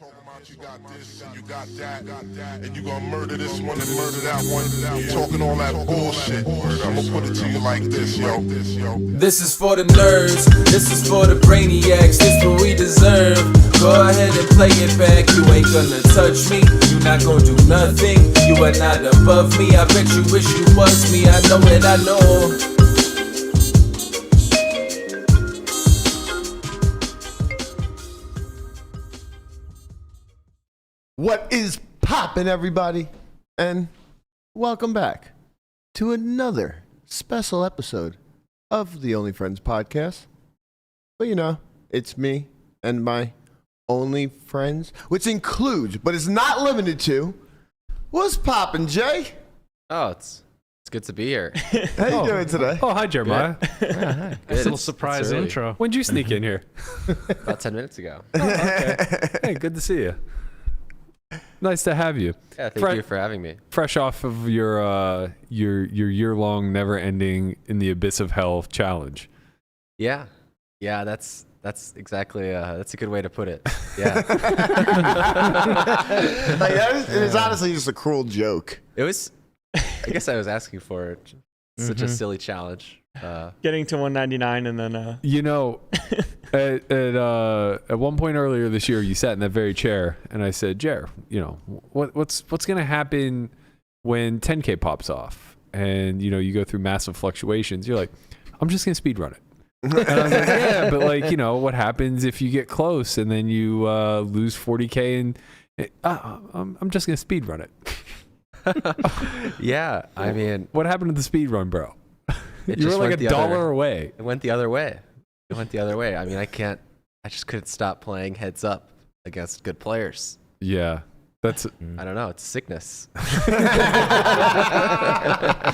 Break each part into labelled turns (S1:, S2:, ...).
S1: Talking about you got this and you got that, and you gonna murder this one and murder that one. Talking all that bullshit. I'ma put it to you like this, yo.
S2: This is for the nerds, this is for the brainiacs, this what we deserve. Go ahead and play it back, you ain't gonna touch me, you not gonna do nothing, you are not above me. I bet you wish you was me, I know it, I know.
S3: What is poppin', everybody? And welcome back to another special episode of the Only Friends podcast. But you know, it's me and my only friends, which includes, but is not limited to, what's poppin', Jay?
S4: Oh, it's good to be here.
S3: How you doing today?
S5: Oh, hi, Jeremiah.
S4: Yeah, hi.
S5: Nice little surprise intro. When'd you sneak in here?
S4: About 10 minutes ago.
S5: Oh, okay. Hey, good to see you. Nice to have you.
S4: Yeah, thank you for having me.
S5: Fresh off of your year-long, never-ending in the abyss of hell challenge.
S4: Yeah, that's exactly that's a good way to put it. Yeah.
S3: It was honestly just a cruel joke.
S4: It was. I guess I was asking for it. Such a silly challenge.
S6: Getting to 199 and then
S5: You know, at one point earlier this year, you sat in that very chair, and I said, "Jer, you know, what's going to happen when 10K pops off, and you know, you go through massive fluctuations?" You're like, "I'm just going to speed run it." And I was like, "Yeah, but like, you know, what happens if you get close and then you lose 40K and I'm just going to speed run it."
S4: Yeah, I mean,
S5: what happened to the speed run, bro?
S4: It
S5: You were
S4: just
S5: like
S4: went
S5: a
S4: the
S5: dollar
S4: other-
S5: away.
S4: It went the other way. I mean, I just couldn't stop playing heads up against good players.
S5: Yeah, that's.
S4: I don't know. It's sickness.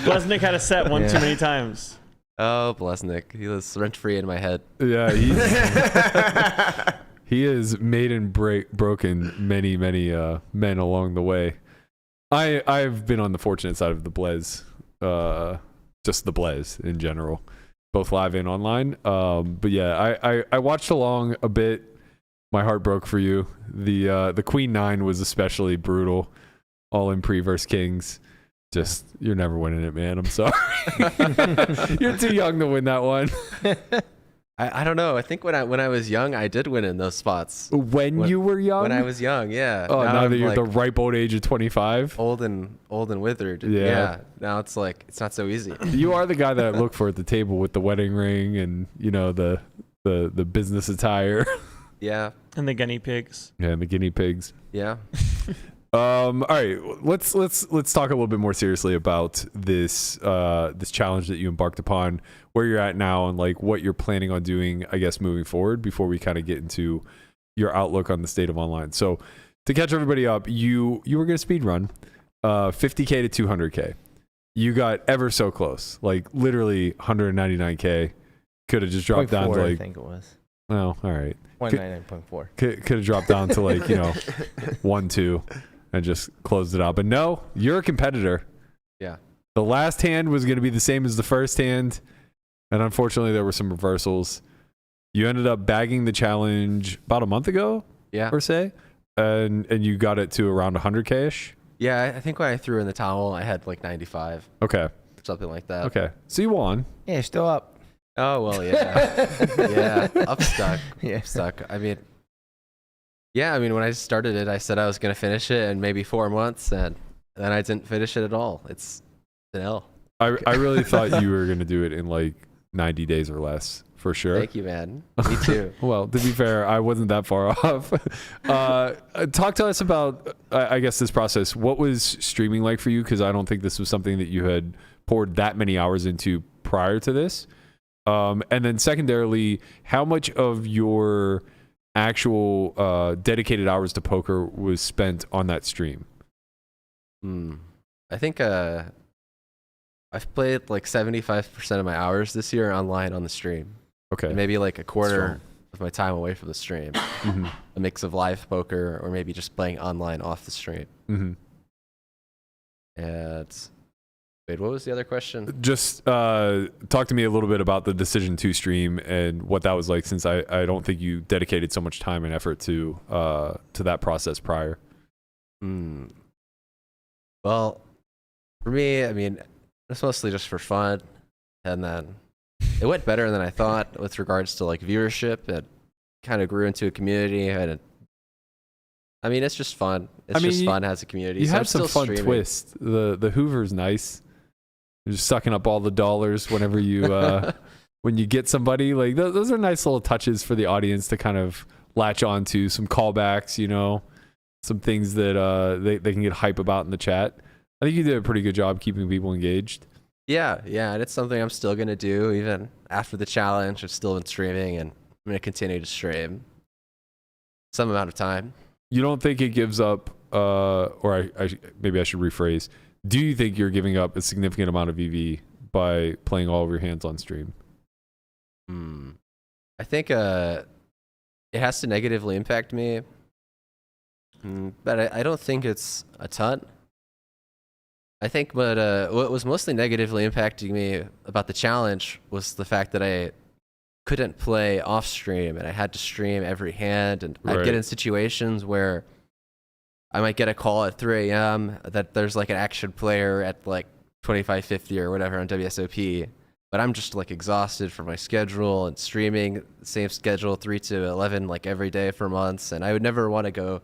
S6: Blesnick had a set one too many times.
S4: Oh, Blesnick. He was rent-free in my head.
S5: Yeah, he has made and broken many men along the way. I've been on the fortunate side of the Blez, just the Blez in general, both live and online. But yeah, I watched along a bit. My heart broke for you. The Queen 9 was especially brutal, all in pre versus Kings. Just, you're never winning it, man. I'm sorry. You're too young to win that one.
S4: I don't know. I think when I was young, I did win in those spots.
S5: When you were young?
S4: When I was young, yeah.
S5: Oh, now that you're
S4: like
S5: the ripe old age of 25?
S4: old and withered.
S5: Yeah.
S4: Now it's like, it's not so easy.
S5: You are the guy that I look for at the table with the wedding ring and, you know, the business attire.
S4: Yeah.
S6: And the guinea pigs.
S5: Yeah, and the guinea pigs.
S4: Yeah.
S5: All right, let's talk a little bit more seriously about this challenge that you embarked upon, where you're at now, and like what you're planning on doing, I guess, moving forward. Before we kind of get into your outlook on the state of online. So, to catch everybody up, you were gonna speed run 50K to 200K. You got ever so close, like literally 199K. Could have just dropped down to like,
S7: I think it was.
S5: well, all right,
S7: 199.4.
S5: Could have dropped down to like, you know, 1-2. And just closed it out. But no, you're a competitor.
S4: Yeah.
S5: The last hand was going to be the same as the first hand. And unfortunately, there were some reversals. You ended up bagging the challenge about a month ago,
S4: Yeah.
S5: per se. And you got it to around 100K-ish.
S4: Yeah. I think when I threw in the towel, I had like 95,
S5: Okay.
S4: something like that.
S5: Okay. So you won.
S7: Yeah, you're still up.
S4: Oh, well, yeah. Yeah. I'm stuck.
S7: Yeah.
S4: I'm stuck. I mean, when I started it, I said I was going to finish it in maybe 4 months, and then I didn't finish it at all. It's an L.
S5: I really thought you were going to do it in like 90 days or less, for sure.
S4: Thank you, man. Me too.
S5: Well, to be fair, I wasn't that far off. Talk to us about, I guess, this process. What was streaming like for you? Because I don't think this was something that you had poured that many hours into prior to this. And then secondarily, how much of your actual dedicated hours to poker was spent on that stream?
S4: I think I've played like 75% of my hours this year online on the stream.
S5: Okay.
S4: And maybe like a quarter of my time away from the stream.
S5: Mm-hmm.
S4: A mix of live poker or maybe just playing online off the stream.
S5: Mm-hmm.
S4: And Wait, what was the other question?
S5: Just talk to me a little bit about the decision to stream and what that was like, since I don't think you dedicated so much time and effort to that process prior.
S4: Well, for me, I mean, it's mostly just for fun, and then it went better than I thought with regards to like viewership. It kind of grew into a community, and I mean, it's just fun. It's just fun as a community.
S5: You
S4: so I'm
S5: have some
S4: still
S5: fun
S4: streaming.
S5: twist. The Hoover's nice. You're just sucking up all the dollars whenever you when you get somebody. Like those are nice little touches for the audience to kind of latch on to. Some callbacks, you know, some things that they can get hype about in the chat. I think you did a pretty good job keeping people engaged.
S4: Yeah, and it's something I'm still gonna do even after the challenge. I've still been streaming, and I'm gonna continue to stream some amount of time.
S5: You don't think it gives up, or maybe I should rephrase. Do you think you're giving up a significant amount of EV by playing all of your hands on stream?
S4: I think it has to negatively impact me, but I don't think it's a ton. I think what was mostly negatively impacting me about the challenge was the fact that I couldn't play off stream, and I had to stream every hand, and I'd get in situations where I might get a call at 3 a.m. that there's like an action player at like 2550 or whatever on WSOP, but I'm just like exhausted from my schedule and streaming the same schedule 3 to 11 like every day for months, and I would never want to go.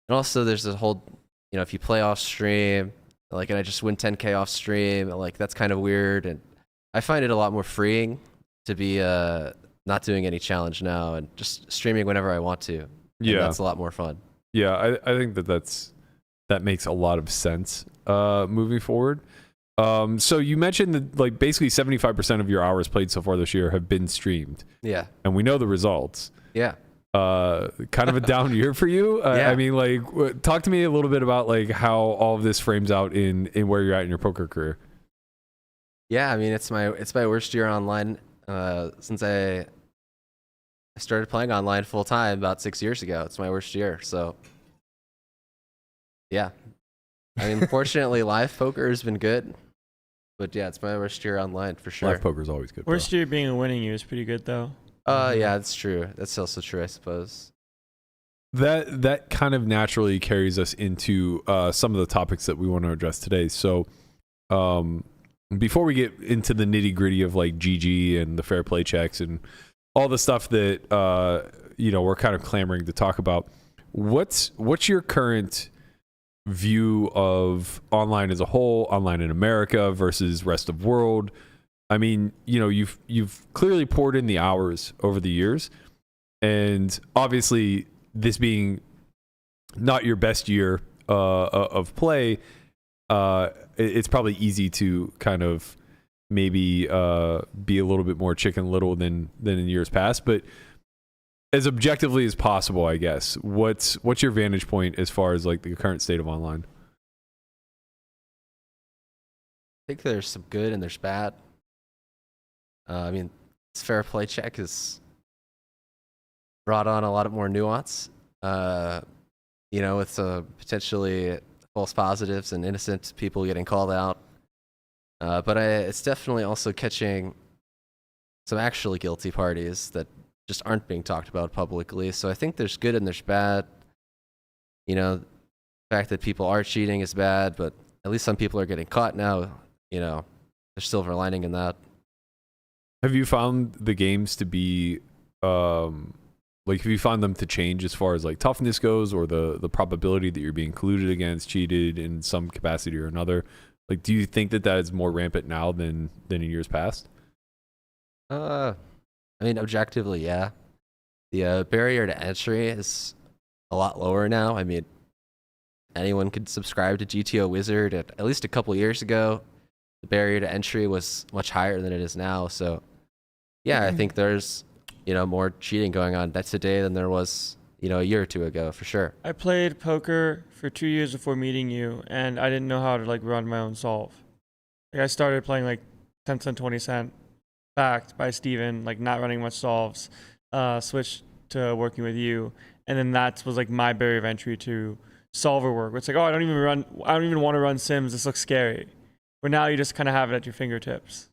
S4: And also there's this whole, you know, if you play off stream, like, and I just win 10K off stream, like that's kind of weird, and I find it a lot more freeing to be not doing any challenge now and just streaming whenever I want to.
S5: Yeah,
S4: that's a lot more fun.
S5: Yeah, I think that makes a lot of sense moving forward. So you mentioned that like basically 75% of your hours played so far this year have been streamed.
S4: Yeah,
S5: and we know the results.
S4: Yeah.
S5: Kind of a down year for you.
S4: Yeah.
S5: I mean, like, talk to me a little bit about like how all of this frames out in where you're at in your poker career.
S4: Yeah, I mean, it's my worst year online since I started playing online full time about 6 years ago. It's my worst year. So, yeah. I mean, fortunately, live poker has been good. But yeah, it's my worst year online for sure.
S5: Live poker is always good.
S6: Worst year being a winning year is pretty good, though.
S4: Yeah, that's true. That's also true, I suppose.
S5: That kind of naturally carries us into some of the topics that we want to address today. So, before we get into the nitty gritty of like GG and the fair play checks and all the stuff that we're kind of clamoring to talk about, what's your current view of online as a whole, online in America versus rest of world? I mean, you know, you've clearly poured in the hours over the years, and obviously this being not your best year of play, it's probably easy to kind of maybe be a little bit more Chicken Little than in years past. But as objectively as possible, I guess, what's your vantage point as far as like the current state of online?
S4: I think there's some good and there's bad. I mean, this fair play check has brought on a lot more nuance, with potentially false positives and innocent people getting called out. But it's definitely also catching some actually guilty parties that just aren't being talked about publicly. So I think there's good and there's bad. You know, the fact that people are cheating is bad, but at least some people are getting caught now. You know, there's silver lining in that.
S5: Have you found the games to be, have you found them to change as far as like toughness goes, or the probability that you're being colluded against, cheated in some capacity or another? Like, do you think that is more rampant now than in years past?
S4: I mean, objectively, yeah. The barrier to entry is a lot lower now. I mean, anyone could subscribe to GTO Wizard. At least a couple years ago, the barrier to entry was much higher than it is now. So, yeah, I think there's, more cheating going on today than there was, a year or two ago, for sure.
S6: I played poker for 2 years before meeting you, and I didn't know how to run my own solve. I started playing 10 cent, 20 cent, backed by Steven, not running much solves, switched to working with you, and then that was my barrier of entry to solver work. It's I don't even want to run sims. This looks scary. Where now you just kind of have it at your fingertips.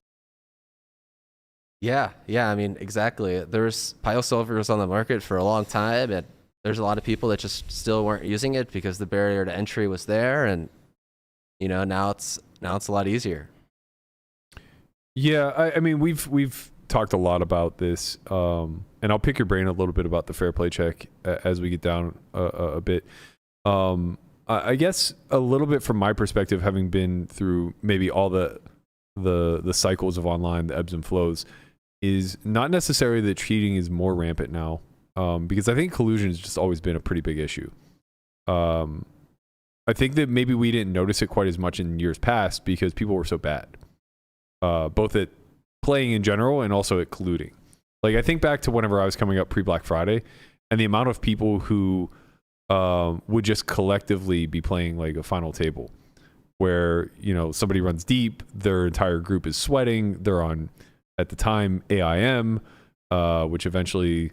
S4: Yeah, I mean, exactly. There's pile solvers on the market for a long time, and there's a lot of people that just still weren't using it because the barrier to entry was there, and now it's a lot easier.
S5: Yeah, I mean, we've talked a lot about this, and I'll pick your brain a little bit about the fair play check as we get down a bit. I guess a little bit from my perspective, having been through maybe all the cycles of online, the ebbs and flows, is not necessarily that cheating is more rampant now, because I think collusion has just always been a pretty big issue. I think that maybe we didn't notice it quite as much in years past because people were so bad, both at playing in general and also at colluding. Like, I think back to whenever I was coming up pre-Black Friday, and the amount of people who would just collectively be playing like a final table where, somebody runs deep, their entire group is sweating, they're on, at the time, AIM, which eventually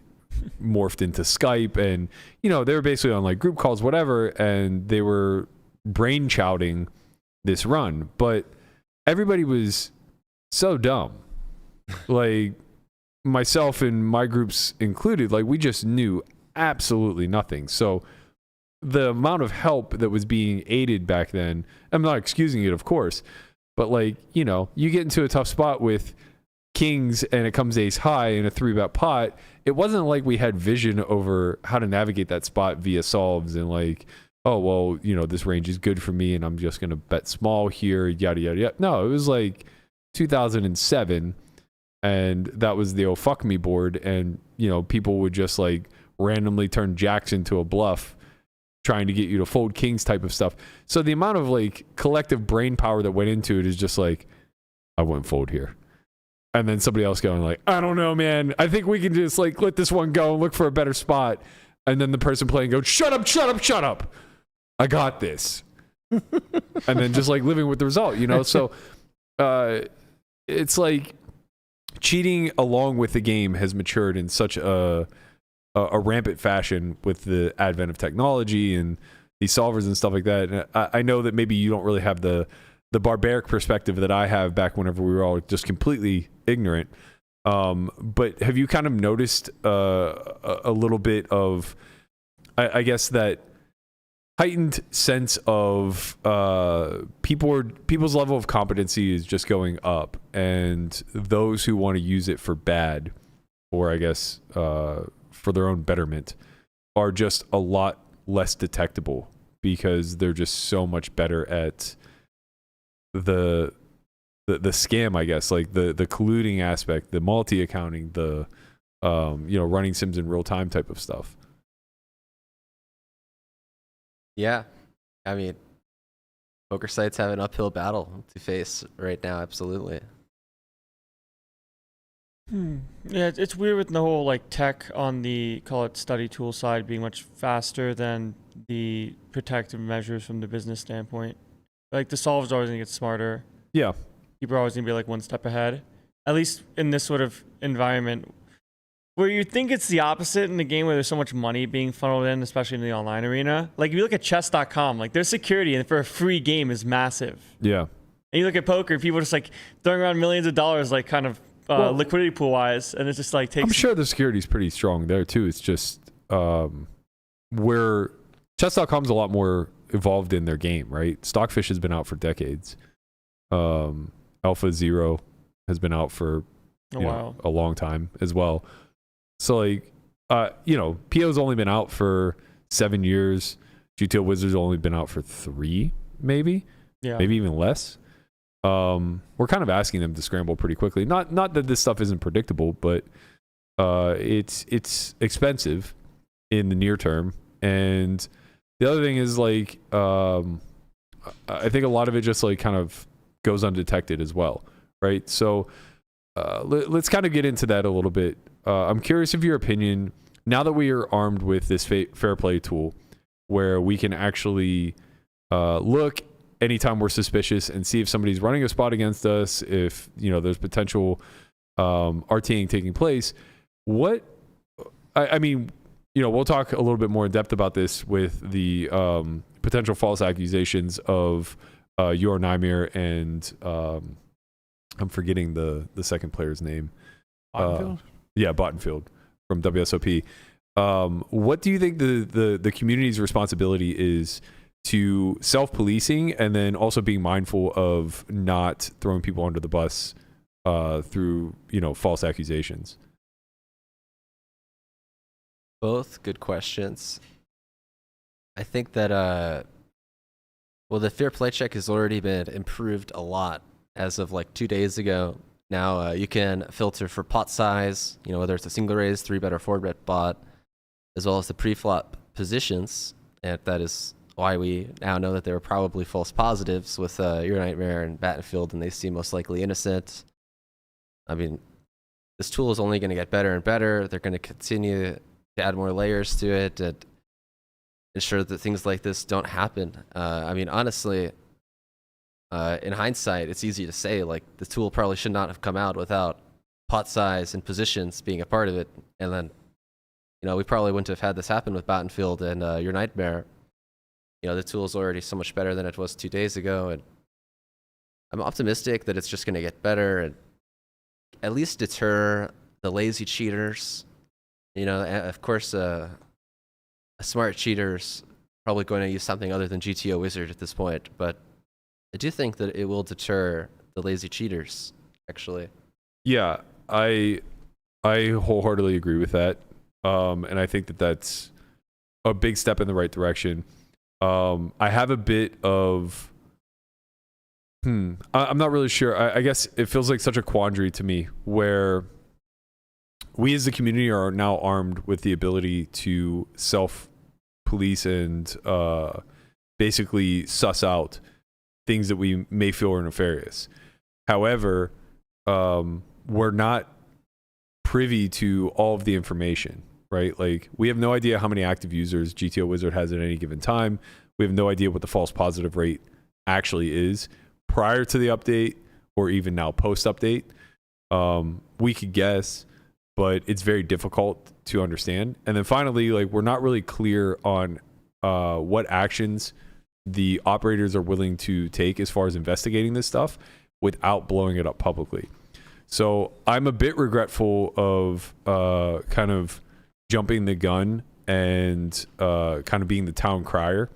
S5: morphed into Skype, and they were basically on like group calls, whatever, and they were brain chowding this run, but everybody was so dumb. Like, myself and my groups included, like, we just knew absolutely nothing. So the amount of help that was being aided back then, I'm not excusing it, of course, but like, you get into a tough spot with kings and it comes ace high in a 3-bet pot. It wasn't like we had vision over how to navigate that spot via solves and like, oh, well, this range is good for me and I'm just going to bet small here, yada, yada, yada. No, it was like 2007 and that was the oh fuck me board, and people would just like randomly turn jacks into a bluff trying to get you to fold kings type of stuff. So the amount of like collective brain power that went into it is just like, I wouldn't fold here. And then somebody else going like, I don't know, man. I think we can just like let this one go and look for a better spot. And then the person playing goes, shut up. I got this. And then just like living with the result, So it's like cheating along with the game has matured in such a rampant fashion with the advent of technology and these solvers and stuff like that. And I know that maybe you don't really have the barbaric perspective that I have back whenever we were all just completely ignorant. But have you kind of noticed a little bit of, I guess, that heightened sense of people's level of competency is just going up, and those who want to use it for bad, or I guess for their own betterment, are just a lot less detectable because they're just so much better at the scam, I guess, like the colluding aspect, the multi-accounting, the running sims in real time type of stuff.
S4: Yeah, I mean, poker sites have an uphill battle to face right now. Absolutely.
S6: Yeah, it's weird with the whole like tech on the, call it, study tool side being much faster than the protective measures from the business standpoint. Like, the solve is always gonna get smarter.
S5: Yeah.
S6: People are always gonna be like one step ahead. At least in this sort of environment where you think it's the opposite in the game where there's so much money being funneled in, especially in the online arena. Like, if you look at chess.com, like, their security and for a free game is massive.
S5: Yeah.
S6: And you look at poker, people are just like throwing around millions of dollars, like kind of liquidity pool wise, and it's just like takes.
S5: I'm sure the security is pretty strong there too. It's just where chess.com's a lot more evolved in their game, right? Stockfish has been out for decades. Alpha Zero has been out for a long time as well. So like, PO's only been out for 7 years. GTO Wizards only been out for 3, maybe even less. We're kind of asking them to scramble pretty quickly. Not that this stuff isn't predictable, but it's expensive in the near term. And the other thing is like, I think a lot of it just like kind of goes undetected as well, right? So let's kind of get into that a little bit. I'm curious of your opinion now that we are armed with this fair play tool, where we can actually look anytime we're suspicious and see if somebody's running a spot against us, if there's potential RTing taking place. I mean, we'll talk a little bit more in depth about this with the potential false accusations of Yor Nymir and I'm forgetting the second player's name.
S7: Bottenfield?
S5: Yeah, Bottenfield from WSOP. What do you think the community's responsibility is to self-policing and then also being mindful of not throwing people under the bus through false accusations?
S4: Both good questions. I think that the fair play check has already been improved a lot as of like 2 days ago. Now you can filter for pot size, whether it's a single raise, 3-bet or 4-bet bot, as well as the pre-flop positions. And that is why we now know that there were probably false positives with Your Nightmare and Battlefield, and they seem most likely innocent. I mean, this tool is only going to get better and better. They're going to continue to add more layers to it and ensure that things like this don't happen. I mean, honestly, in hindsight, it's easy to say, like, the tool probably should not have come out without pot size and positions being a part of it. And then, we probably wouldn't have had this happen with Battlefield and Your Nightmare. The tool is already so much better than it was 2 days ago. And I'm optimistic that it's just going to get better and at least deter the lazy cheaters. Of course, a smart cheater's probably going to use something other than GTO Wizard at this point, but I do think that it will deter the lazy cheaters, actually.
S5: Yeah, I wholeheartedly agree with that. And I think that that's a big step in the right direction. I have a bit of, I'm not really sure. I guess it feels like such a quandary to me where we as the community are now armed with the ability to self-police and basically suss out things that we may feel are nefarious. However, we're not privy to all of the information, right? Like, we have no idea how many active users GTO Wizard has at any given time. We have no idea what the false positive rate actually is prior to the update or even now post-update. We could guess, but it's very difficult to understand. And then finally, like, we're not really clear on what actions the operators are willing to take as far as investigating this stuff without blowing it up publicly. So I'm a bit regretful of kind of jumping the gun and kind of being the town crier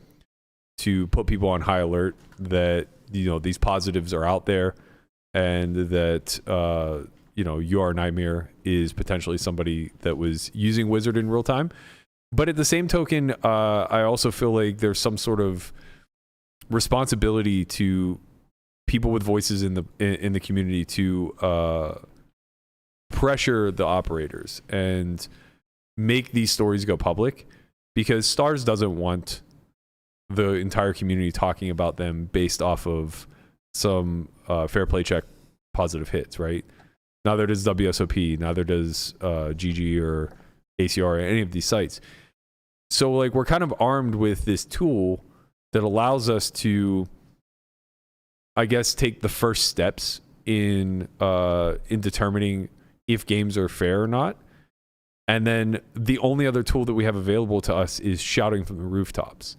S5: to put people on high alert that these positives are out there and that Your Nightmare is potentially somebody that was using Wizard in real time. But at the same token, I also feel like there's some sort of responsibility to people with voices in the community to pressure the operators and make these stories go public, because Stars doesn't want the entire community talking about them based off of some fair play check positive hits, right? Neither does WSOP, neither does GG or ACR or any of these sites. So like, we're kind of armed with this tool that allows us to, I guess, take the first steps in determining if games are fair or not. And then the only other tool that we have available to us is shouting from the rooftops.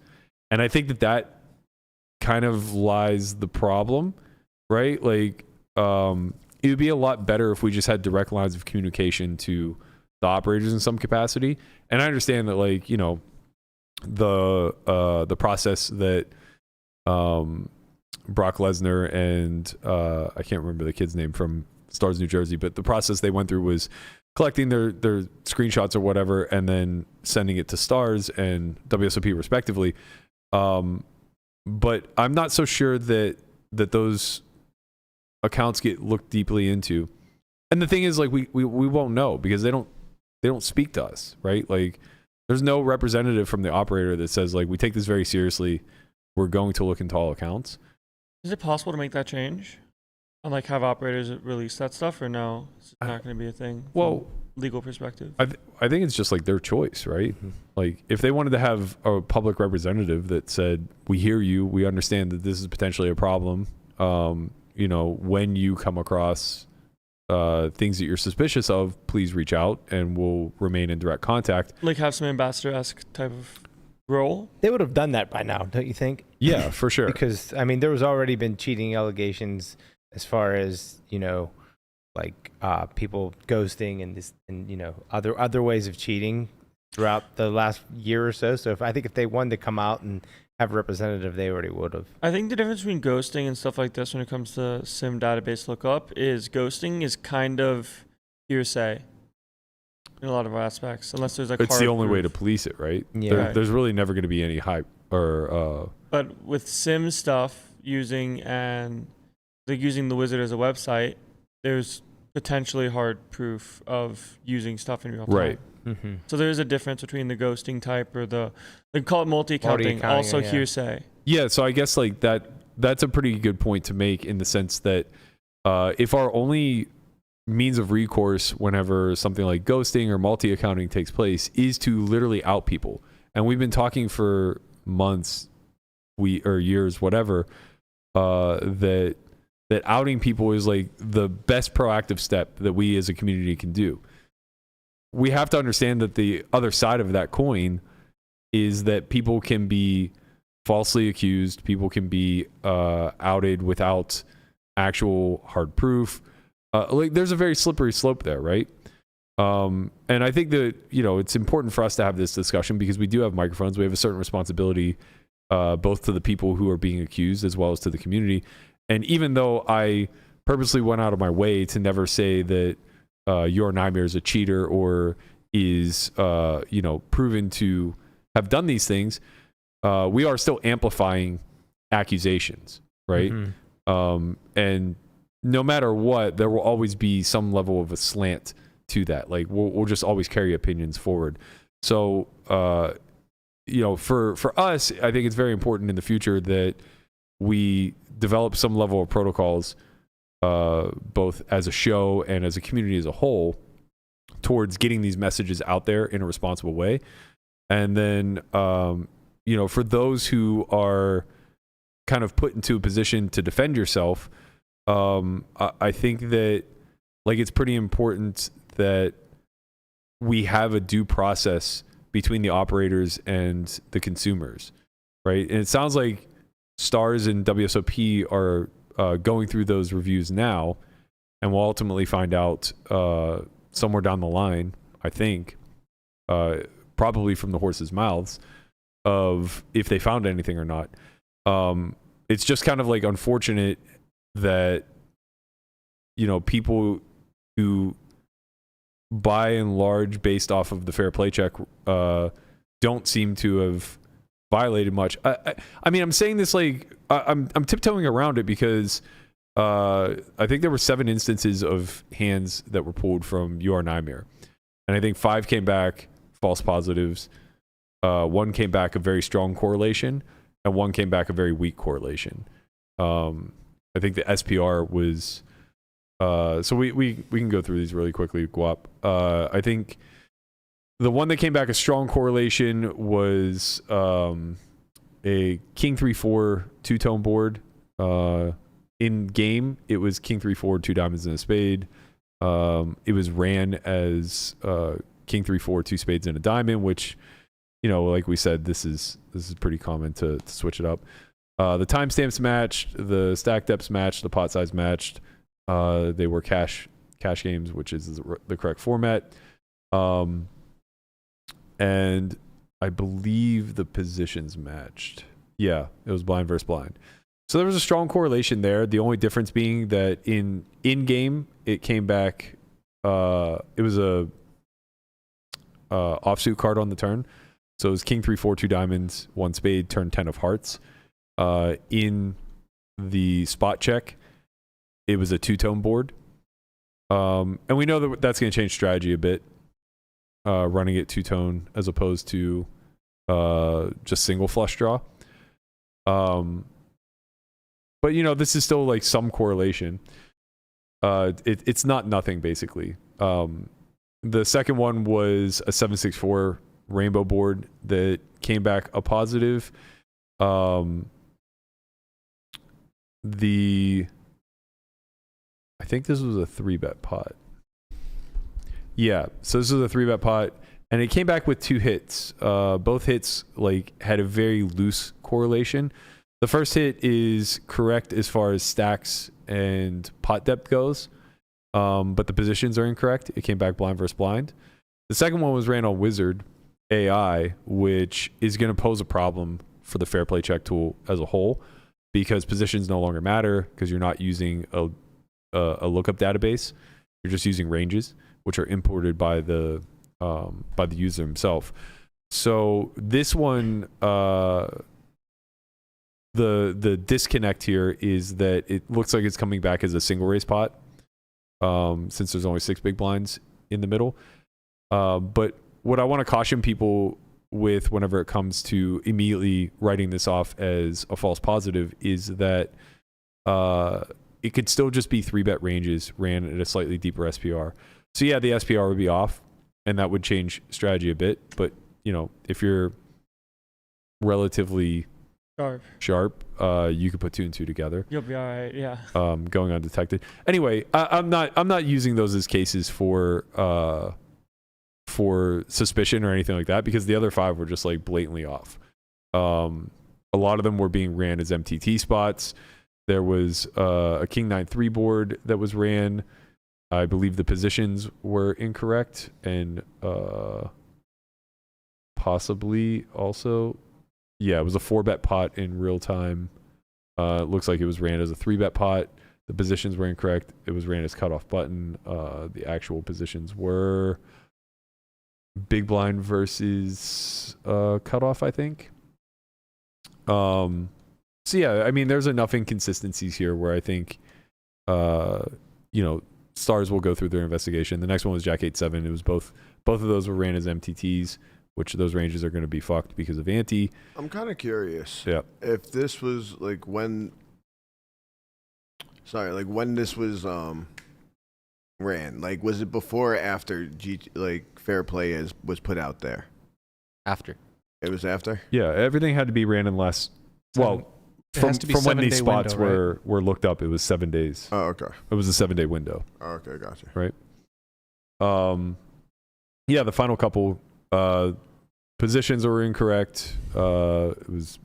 S5: And I think that kind of lies the problem, right? Like, it would be a lot better if we just had direct lines of communication to the operators in some capacity. And I understand that, like, the process that Brock Lesnar and I can't remember the kid's name from Stars New Jersey, but the process they went through was collecting their screenshots or whatever and then sending it to Stars and WSOP respectively. But I'm not so sure that those accounts get looked deeply into. And the thing is, like, we won't know because they don't speak to us, right? Like, there's no representative from the operator that says, like, we take this very seriously, we're going to look into all accounts.
S6: Is it possible to make that change? And like have operators release that stuff, or no? It's not going to be a thing.
S5: Well,
S6: legal perspective.
S5: I think it's just like their choice, right? Like, if they wanted to have a public representative that said, we hear you, we understand that this is potentially a problem. When you come across things that you're suspicious of, please reach out and we'll remain in direct contact.
S6: Like have some ambassador-esque type of roll?
S7: They would have done that by now, don't you think?
S5: Yeah, for sure.
S7: Because I mean, there was already been cheating allegations as far as like people ghosting and other ways of cheating throughout the last year or so. So I think if they wanted to come out and have a representative, they already would have.
S6: I think the difference between ghosting and stuff like this when it comes to SIM database lookup is ghosting is kind of hearsay in a lot of aspects, unless there's like
S5: It's the only way to
S6: proof.
S5: police it, right?
S7: Yeah.
S5: There's really never going to be any hype or
S6: But with SIM stuff using the wizard as a website, there's potentially hard proof of using stuff in real time.
S5: right.
S7: Mm-hmm.
S6: So there is a difference between the ghosting type or they call it multi-accounting,
S7: Multi-accounting,
S6: also
S7: yeah.
S6: hearsay.
S5: Yeah, so I guess like that's a pretty good point to make in the sense that if our only means of recourse whenever something like ghosting or multi-accounting takes place is to literally out people, and we've been talking for months, or years, whatever, that outing people is like the best proactive step that we as a community can do. We have to understand that the other side of that coin is that people can be falsely accused, people can be outed without actual hard proof. Like there's a very slippery slope there, right? And I think that it's important for us to have this discussion because we do have microphones. We have a certain responsibility, both to the people who are being accused as well as to the community. And even though I purposely went out of my way to never say that your nightmare is a cheater or is proven to have done these things, we are still amplifying accusations, right?
S7: Mm-hmm.
S5: And no matter what, there will always be some level of a slant to that. Like we'll just always carry opinions forward. So for us, I think it's very important in the future that we develop some level of protocols, both as a show and as a community as a whole, towards getting these messages out there in a responsible way. And then, for those who are kind of put into a position to defend yourself, I think that like it's pretty important that we have a due process between the operators and the consumers, right? And it sounds like Stars and WSOP are going through those reviews now, and we'll ultimately find out somewhere down the line, I think, probably from the horses' mouths, of if they found anything or not. It's just kind of like unfortunate that people who by and large, based off of the fair play check, don't seem to have violated much. I mean, I'm saying this like I'm tiptoeing around it because I think there were 7 instances of hands that were pulled from UR Nightmare, and I think 5 came back false positives. 1 came back a very strong correlation, and 1 came back a very weak correlation. I think the SPR was. So we can go through these really quickly, Guap. I think the one that came back a strong correlation was a King 3-4 two-tone board. In game, it was King 3-4 2 diamonds and a spade. It was ran as King 3-4 2 spades and a diamond, which like we said, this is pretty common to switch it up. The timestamps matched, the stack depths matched, the pot size matched. They were cash games, which is the correct format. And I believe the positions matched. Yeah, it was blind versus blind. So there was a strong correlation there. The only difference being that in game, it came back. It was a offsuit card on the turn. So it was King 3-4 2 diamonds, 1 spade, turn 10 of hearts. In the spot check, it was a two-tone board. And we know that that's going to change strategy a bit, running it two-tone as opposed to just single flush draw. But this is still like some correlation. It's not nothing, basically. The second one was a 7-6-4 rainbow board that came back a positive. I think this was a 3-bet pot. Yeah, so this was a 3-bet pot. and it came back with 2 hits. Both hits like had a very loose correlation. The first hit is correct as far as stacks and pot depth goes, but the positions are incorrect. It came back blind versus blind. The second one was ran on Wizard AI, which is going to pose a problem for the fair play check tool as a whole, because positions no longer matter because you're not using a lookup database. You're just using ranges, which are imported by the user himself. So this one, the disconnect here is that it looks like it's coming back as a single raise pot, since there's only 6 big blinds in the middle. But what I want to caution people with whenever it comes to immediately writing this off as a false positive is that it could still just be 3-bet ranges ran at a slightly deeper SPR. So yeah, the SPR would be off, and that would change strategy a bit. But if you're relatively sharp, you could put 2 and 2 together.
S6: You'll be all right. Yeah.
S5: Going undetected. Anyway, I'm not using those as cases for suspicion or anything like that, because the other 5 were just like blatantly off. A lot of them were being ran as MTT spots. There was a King 9-3 board that was ran. I believe the positions were incorrect, and possibly also, yeah, it was a 4-bet pot in real time. It looks like it was ran as a 3-bet pot. The positions were incorrect. It was ran as cutoff button. The actual positions were big blind versus cutoff, I think. So yeah, I mean, there's enough inconsistencies here where I think, Stars will go through their investigation. The next one was Jack 8-7. It was both of those were ran as MTTs, which those ranges are going to be fucked because of ante.
S3: I'm kind of curious.
S5: Yeah.
S3: If this was like when this was ran, like was it before or after fair play was put out there?
S4: After.
S3: It was after?
S5: Yeah, everything had to be ran in less. Well,
S8: It
S5: from
S8: has to be
S5: when these
S8: 7-day
S5: spots
S8: window,
S5: were looked up, it was 7 days.
S3: Oh, okay.
S5: It was a 7-day window.
S3: Oh, okay, gotcha.
S5: Right. Yeah, the final couple positions were incorrect. It was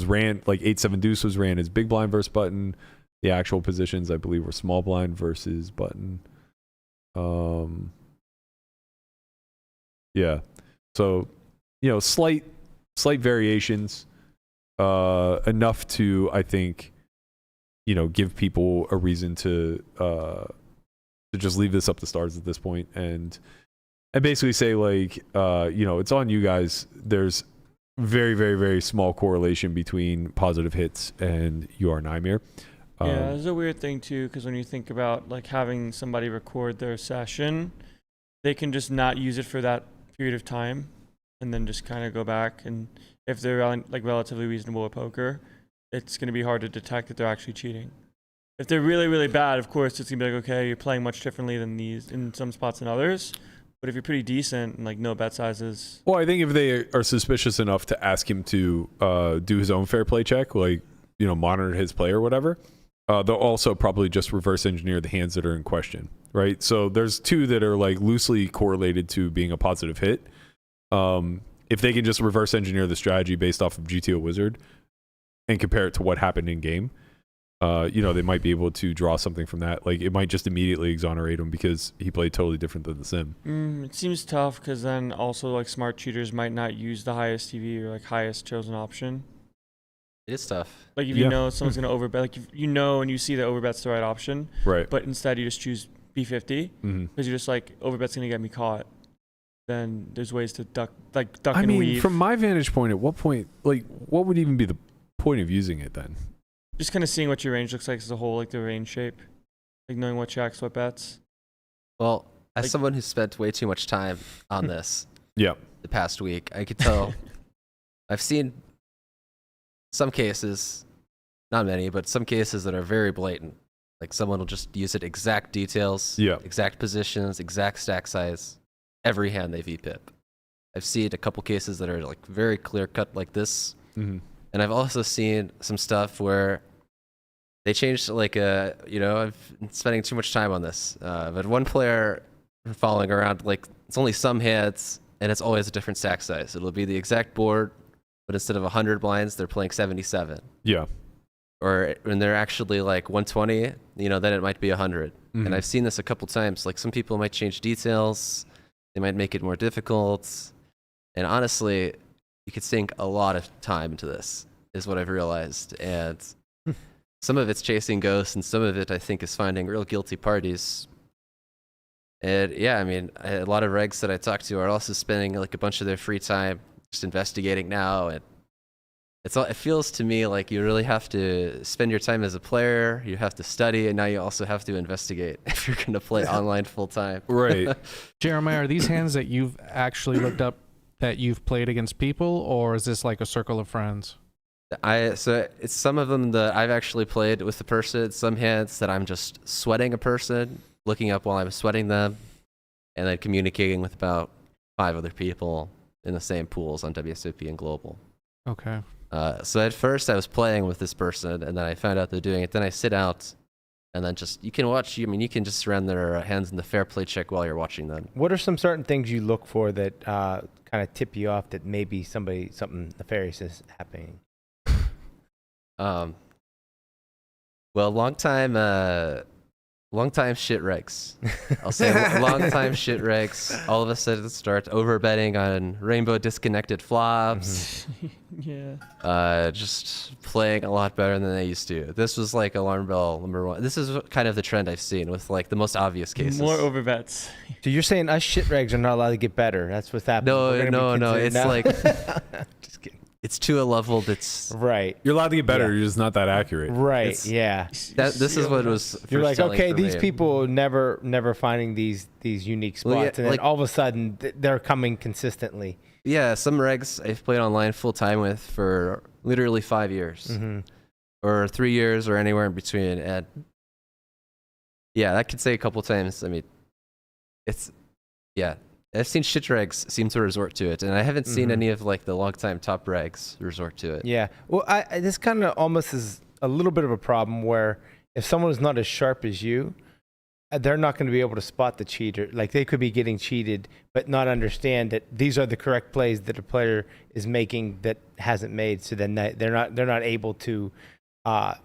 S5: ran like 8-7 deuce was ran as big blind versus button. The actual positions, I believe, were small blind versus button. Yeah. So, slight variations, enough to, I think, give people a reason to just leave this up to Stars at this point and basically say, like, it's on you guys. There's very, very, very small correlation between positive hits and UR Nightmare.
S6: Yeah, there's a weird thing too, because when you think about like having somebody record their session, they can just not use it for that period of time, and then just kind of go back. And if they're like relatively reasonable at poker, it's going to be hard to detect that they're actually cheating. If they're really, really bad, of course, it's going to be like, okay, you're playing much differently than these in some spots than others. But if you're pretty decent and like no bet sizes.
S5: Well, I think if they are suspicious enough to ask him to do his own fair play check, like, monitor his play or whatever, they'll also probably just reverse engineer the hands that are in question, right? So there's 2 that are like loosely correlated to being a positive hit. If they can just reverse engineer the strategy based off of GTO Wizard and compare it to what happened in game, they might be able to draw something from that. Like, it might just immediately exonerate him because he played totally different than the sim.
S6: It seems tough because then also like smart cheaters might not use the highest TV or like highest chosen option.
S4: It is tough.
S6: Like if you know someone's going to overbet, like if and you see that overbet's the right option,
S5: right?
S6: But instead you just choose B50 because you're just like, overbet's going to get me caught. Then there's ways to duck and weave.
S5: From my vantage point, at what point, like, what would even be the point of using it then?
S6: Just kind of seeing what your range looks like as a whole, like the range shape, like knowing what checks, what bets.
S4: Well, as someone who's spent way too much time on this,
S5: the
S4: past week, I could tell. I've seen some cases, not many, but some cases that are very blatant. Like someone will just use it exact details, exact positions, exact stack size, every hand they VPIP. I've seen a couple cases that are like very clear cut like this. And I've also seen some stuff where they changed like I've been spending too much time on this. But one player following around, like, it's only some hands and it's always a different stack size. It'll be the exact board, but instead of 100 blinds, they're playing 77.
S5: Yeah.
S4: Or when they're actually like 120, then it might be 100.
S5: Mhm.
S4: And I've seen this a couple times. Like some people might change details, they might make it more difficult. And honestly, you could sink a lot of time into this, is what I've realized. And some of it's chasing ghosts, and some of it I think is finding real guilty parties. And yeah, I mean, a lot of regs that I talk to are also spending like a bunch of their free time just investigating now. And it feels to me like you really have to spend your time as a player, you have to study, and now you also have to investigate if you're going to play online full time.
S5: Right.
S8: Jeremiah, are these hands that you've actually looked up that you've played against people, or is this like a circle of friends?
S4: So it's some of them that I've actually played with the person, some hands that I'm just sweating a person, looking up while I'm sweating them, and then communicating with about 5 other people in the same pools on WSOP and Global.
S8: Okay.
S4: So at first I was playing with this person, and then I found out they're doing it. Then I sit out, and then you can watch. I mean, you can just run their hands in the fair play check while you're watching them.
S7: What are some certain things you look for that kind of tip you off that maybe something nefarious is happening?
S4: Well, long time shit regs. I'll say long time shit regs. All of a sudden start overbetting on rainbow disconnected flops.
S6: Yeah.
S4: Just playing a lot better than they used to. This was like alarm bell number 1. This is kind of the trend I've seen with like the most obvious cases.
S6: More overbets.
S7: So you're saying us shit regs are not allowed to get better? That's what's happening.
S4: No. It's like
S7: just kidding.
S4: it's to a level that's
S7: Right.
S5: You're allowed to get better.
S7: Yeah.
S5: You're just not that accurate.
S7: Right.
S4: It's-
S7: yeah.
S4: this is what it was.
S7: You're
S4: first
S7: like,
S4: telling
S7: okay,
S4: for
S7: these
S4: me.
S7: people never finding these unique spots,
S4: Well, yeah,
S7: and then
S4: like-
S7: all of a sudden they're coming consistently.
S4: Yeah, some regs I've played online full time with for literally 5 years,
S7: Mm-hmm.
S4: or 3 years, or anywhere in between. And yeah, that could say a couple times. I mean, I've seen shit regs seem to resort to it, and I haven't seen
S7: Mhm.
S4: any of like the long time top regs resort to it.
S7: Yeah. Well, this kind of almost is a little bit of a problem where if someone is not as sharp as you, they're not going to be able to spot the cheater. Like they could be getting cheated, but not understand that these are the correct plays that a player is making that hasn't made. So then they're not able to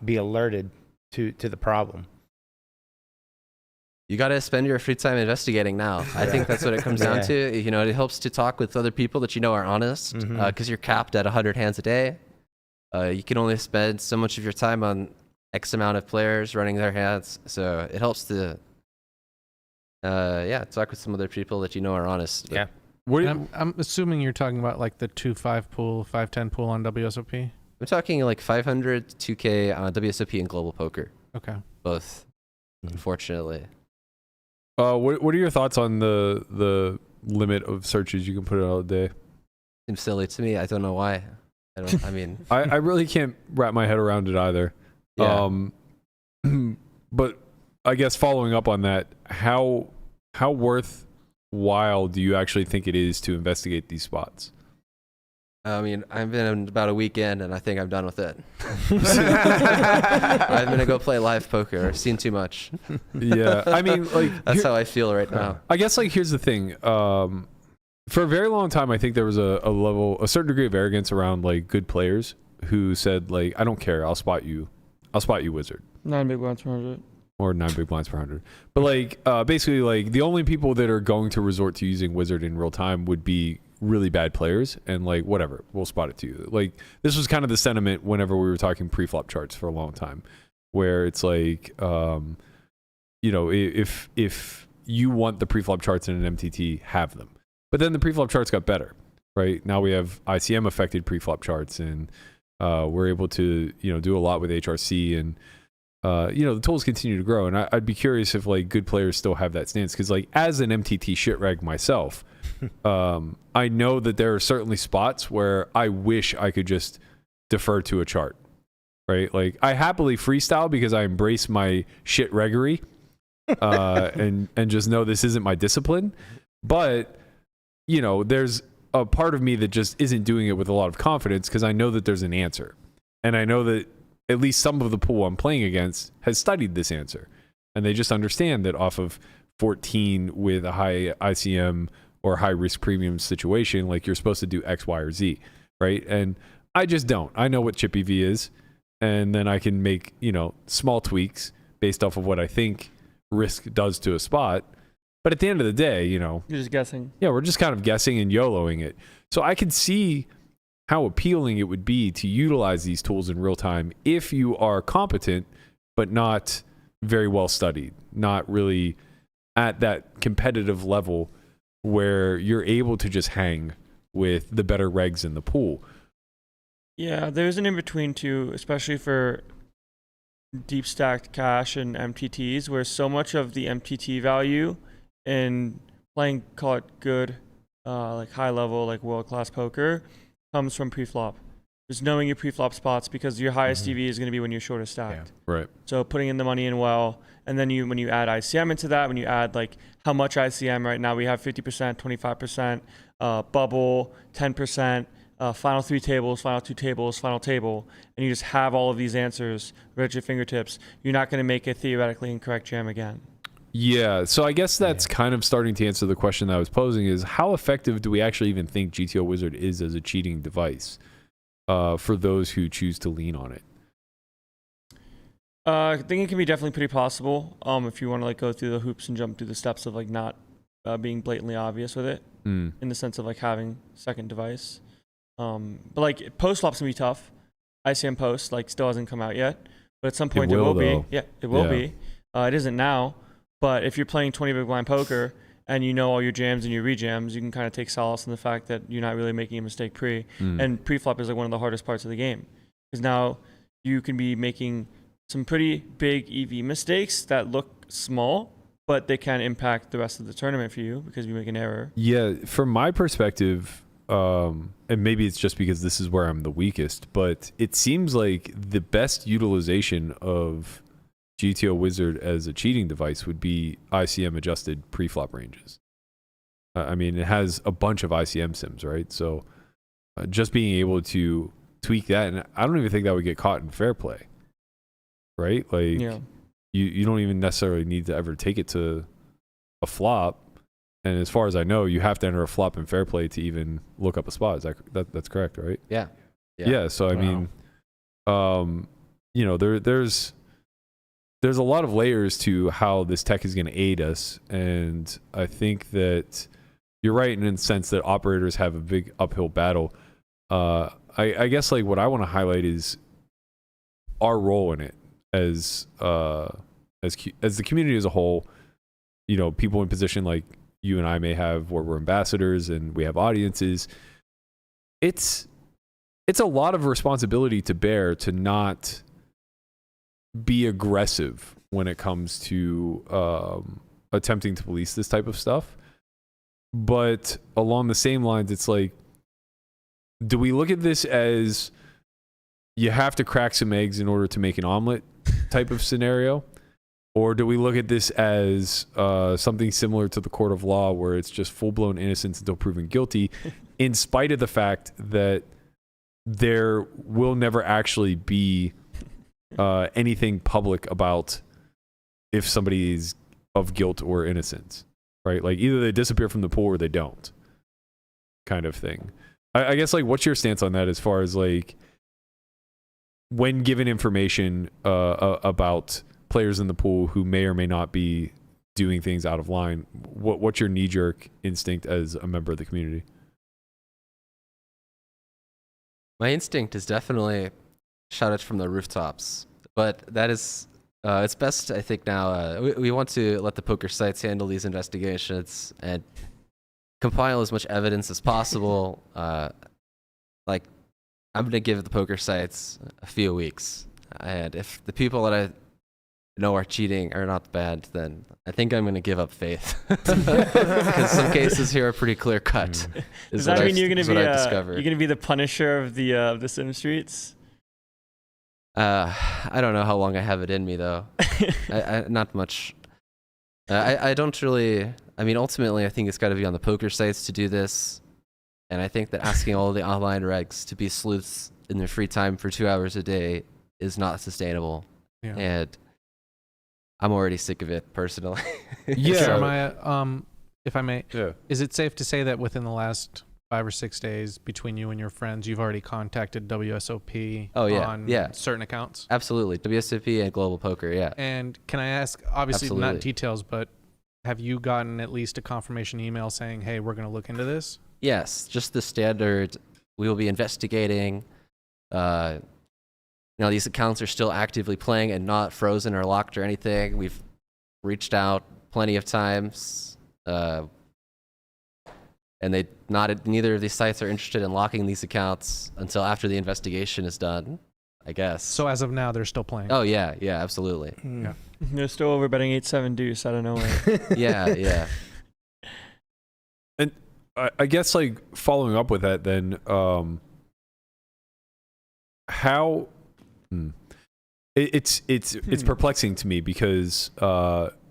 S7: be alerted to the problem.
S4: You got to spend your free time investigating now. I think that's what it comes down
S7: Yeah.
S4: to. It helps to talk with other people that are honest, because
S7: Mhm.
S4: you're capped at 100 hands a day. You can only spend so much of your time on X amount of players running their hands. So it helps to, talk with some other people that are honest. But
S7: Yeah.
S5: What?
S8: I'm assuming you're talking about like the 2-5 pool, 5-10 pool on WSOP.
S4: I'm talking like 500, 2K on WSOP and Global Poker,
S8: Okay.
S4: both, unfortunately.
S5: What are your thoughts on the limit of searches you can put out a day?
S4: Seems silly to me. I don't know why. I mean,
S5: I really can't wrap my head around it either.
S4: yeah.
S5: But I guess following up on that, how worthwhile do you actually think it is to investigate these spots?
S4: I mean, I've been about a weekend, and I think I'm done with it. I'm going to go play live poker. I've seen too much.
S5: Yeah, I mean, like
S4: That's how I feel right now.
S5: I guess like here's the thing. For a very long time, I think there was a certain degree of arrogance around like good players who said like, I don't care, I'll spot you wizard.
S6: 9 big blinds per 100.
S5: Or 9 big blinds per 100. But like basically like the only people that are going to resort to using wizard in real time would be really bad players, and like whatever, we'll spot it to you. Like this was kind of the sentiment whenever we were talking pre-flop charts for a long time, where it's like if you want the pre-flop charts in an MTT, have them. But then the pre-flop charts got better, right? Now we have ICM affected pre-flop charts, and we're able to do a lot with HRC, and the tools continue to grow. And I'd be curious if like good players still have that stance, because like as an MTT shit reg myself, I know that there are certainly spots where I wish I could just defer to a chart, right? Like I happily freestyle because I embrace my shit reggery, and just know this isn't my discipline. But there's a part of me that just isn't doing it with a lot of confidence, because I know that there's an answer, and I know that at least some of the pool I'm playing against has studied this answer, and they just understand that off of 14 with a high ICM or high risk premium situation, like you're supposed to do X, Y, or Z, right? And I just don't. I know what chip EV is, and then I can make, small tweaks based off of what I think risk does to a spot. But at the end of the day,
S6: You're just guessing.
S5: Yeah, we're just kind of guessing and YOLOing it. So I could see how appealing it would be to utilize these tools in real time if you are competent, but not very well studied, not really at that competitive level where you're able to just hang with the better regs in the pool.
S6: Yeah, there's an in-between too, especially for deep stacked cash and MTTs, where so much of the MTT value in playing, call it good, like high level, like world-class poker, comes from pre-flop. Just knowing your pre-flop spots, because your highest EV is going to be when you're shortest stacked.
S5: Yeah. Right.
S6: So putting in the money in well, and then when you add ICM into that, when you add like how much ICM right now, we have 50%, 25%, bubble, 10%, final 3 tables, final 2 tables, final table, and you just have all of these answers right at your fingertips. You're not going to make a theoretically incorrect jam again.
S5: Yeah, so I guess that's kind of starting to answer the question that I was posing, is how effective do we actually even think GTO Wizard is as a cheating device for those who choose to lean on it?
S6: I think it can be definitely pretty possible if you want to like go through the hoops and jump through the steps of like not being blatantly obvious with it, in the sense of like having second device. But like post flop's gonna be tough. ICM post like still hasn't come out yet, but at some point it will be. Yeah, it will be. It isn't now. But if you're playing 20 big blind poker and you know all your jams and your rejams, you can kind of take solace in the fact that you're not really making a mistake pre. And pre-flop is like one of the hardest parts of the game, because now you can be making some pretty big EV mistakes that look small, but they can impact the rest of the tournament for you because you make an error.
S5: Yeah, from my perspective, and maybe it's just because this is where I'm the weakest, but it seems like the best utilization of GTO Wizard as a cheating device would be ICM adjusted pre-flop ranges. I mean, it has a bunch of ICM sims, right? So just being able to tweak that, and I don't even think that would get caught in fair play, right? Like, you don't even necessarily need to ever take it to a flop. And as far as I know, you have to enter a flop in fair play to even look up a spot. Is that's correct, right? Yeah. So I mean, there's a lot of layers to how this tech is going to aid us, and I think that you're right in the sense that operators have a big uphill battle. I guess like what I want to highlight is our role in it as the community as a whole. People in position like you and I may have, where we're ambassadors and we have audiences. It's a lot of responsibility to bear to not be aggressive when it comes to attempting to police this type of stuff. But along the same lines, it's like, do we look at this as you have to crack some eggs in order to make an omelet type of scenario? Or do we look at this as something similar to the court of law, where it's just full-blown innocence until proven guilty, in spite of the fact that there will never actually be anything public about if somebody is of guilt or innocence, right? Like either they disappear from the pool or they don't, kind of thing. I guess like, what's your stance on that as far as like when given information about players in the pool who may or may not be doing things out of line? What's your knee-jerk instinct as a member of the community?
S4: My instinct is definitely shout it from the rooftops, but that is it's best, I think, now we want to let the poker sites handle these investigations and compile as much evidence as possible. Like, I'm going to give the poker sites a few weeks, and if the people that I know are cheating are not bad, then I think I'm going to give up faith, because some cases here are pretty clear cut.
S6: Does that mean you're going to be the Punisher of the sim streets?
S4: I don't know how long I have it in me, though. I not much. I don't really. I mean, ultimately, I think it's got to be on the poker sites to do this, and I think that asking all the online regs to be sleuths in their free time for 2 hours a day is not sustainable.
S8: Yeah.
S4: And I'm already sick of it personally.
S8: Jeremiah, if I may,
S5: Yeah.
S8: is it safe to say that within the last 5 or 6 days between you and your friends, you've already contacted WSOP on certain accounts?
S4: Absolutely. WSOP and Global Poker, yeah.
S8: And can I ask, obviously
S4: Absolutely.
S8: not details, but have you gotten at least a confirmation email saying, hey, we're going to look into this?
S4: Yes, just the standard. We will be investigating. These accounts are still actively playing and not frozen or locked or anything. We've reached out plenty of times. And neither of these sites are interested in locking these accounts until after the investigation is done, I guess.
S8: So as of now, they're still playing.
S4: Oh yeah, absolutely.
S8: Yeah.
S6: They're still over betting 8-7 deuce out of nowhere.
S4: yeah.
S5: And I guess like following up with that, then how it's perplexing to me because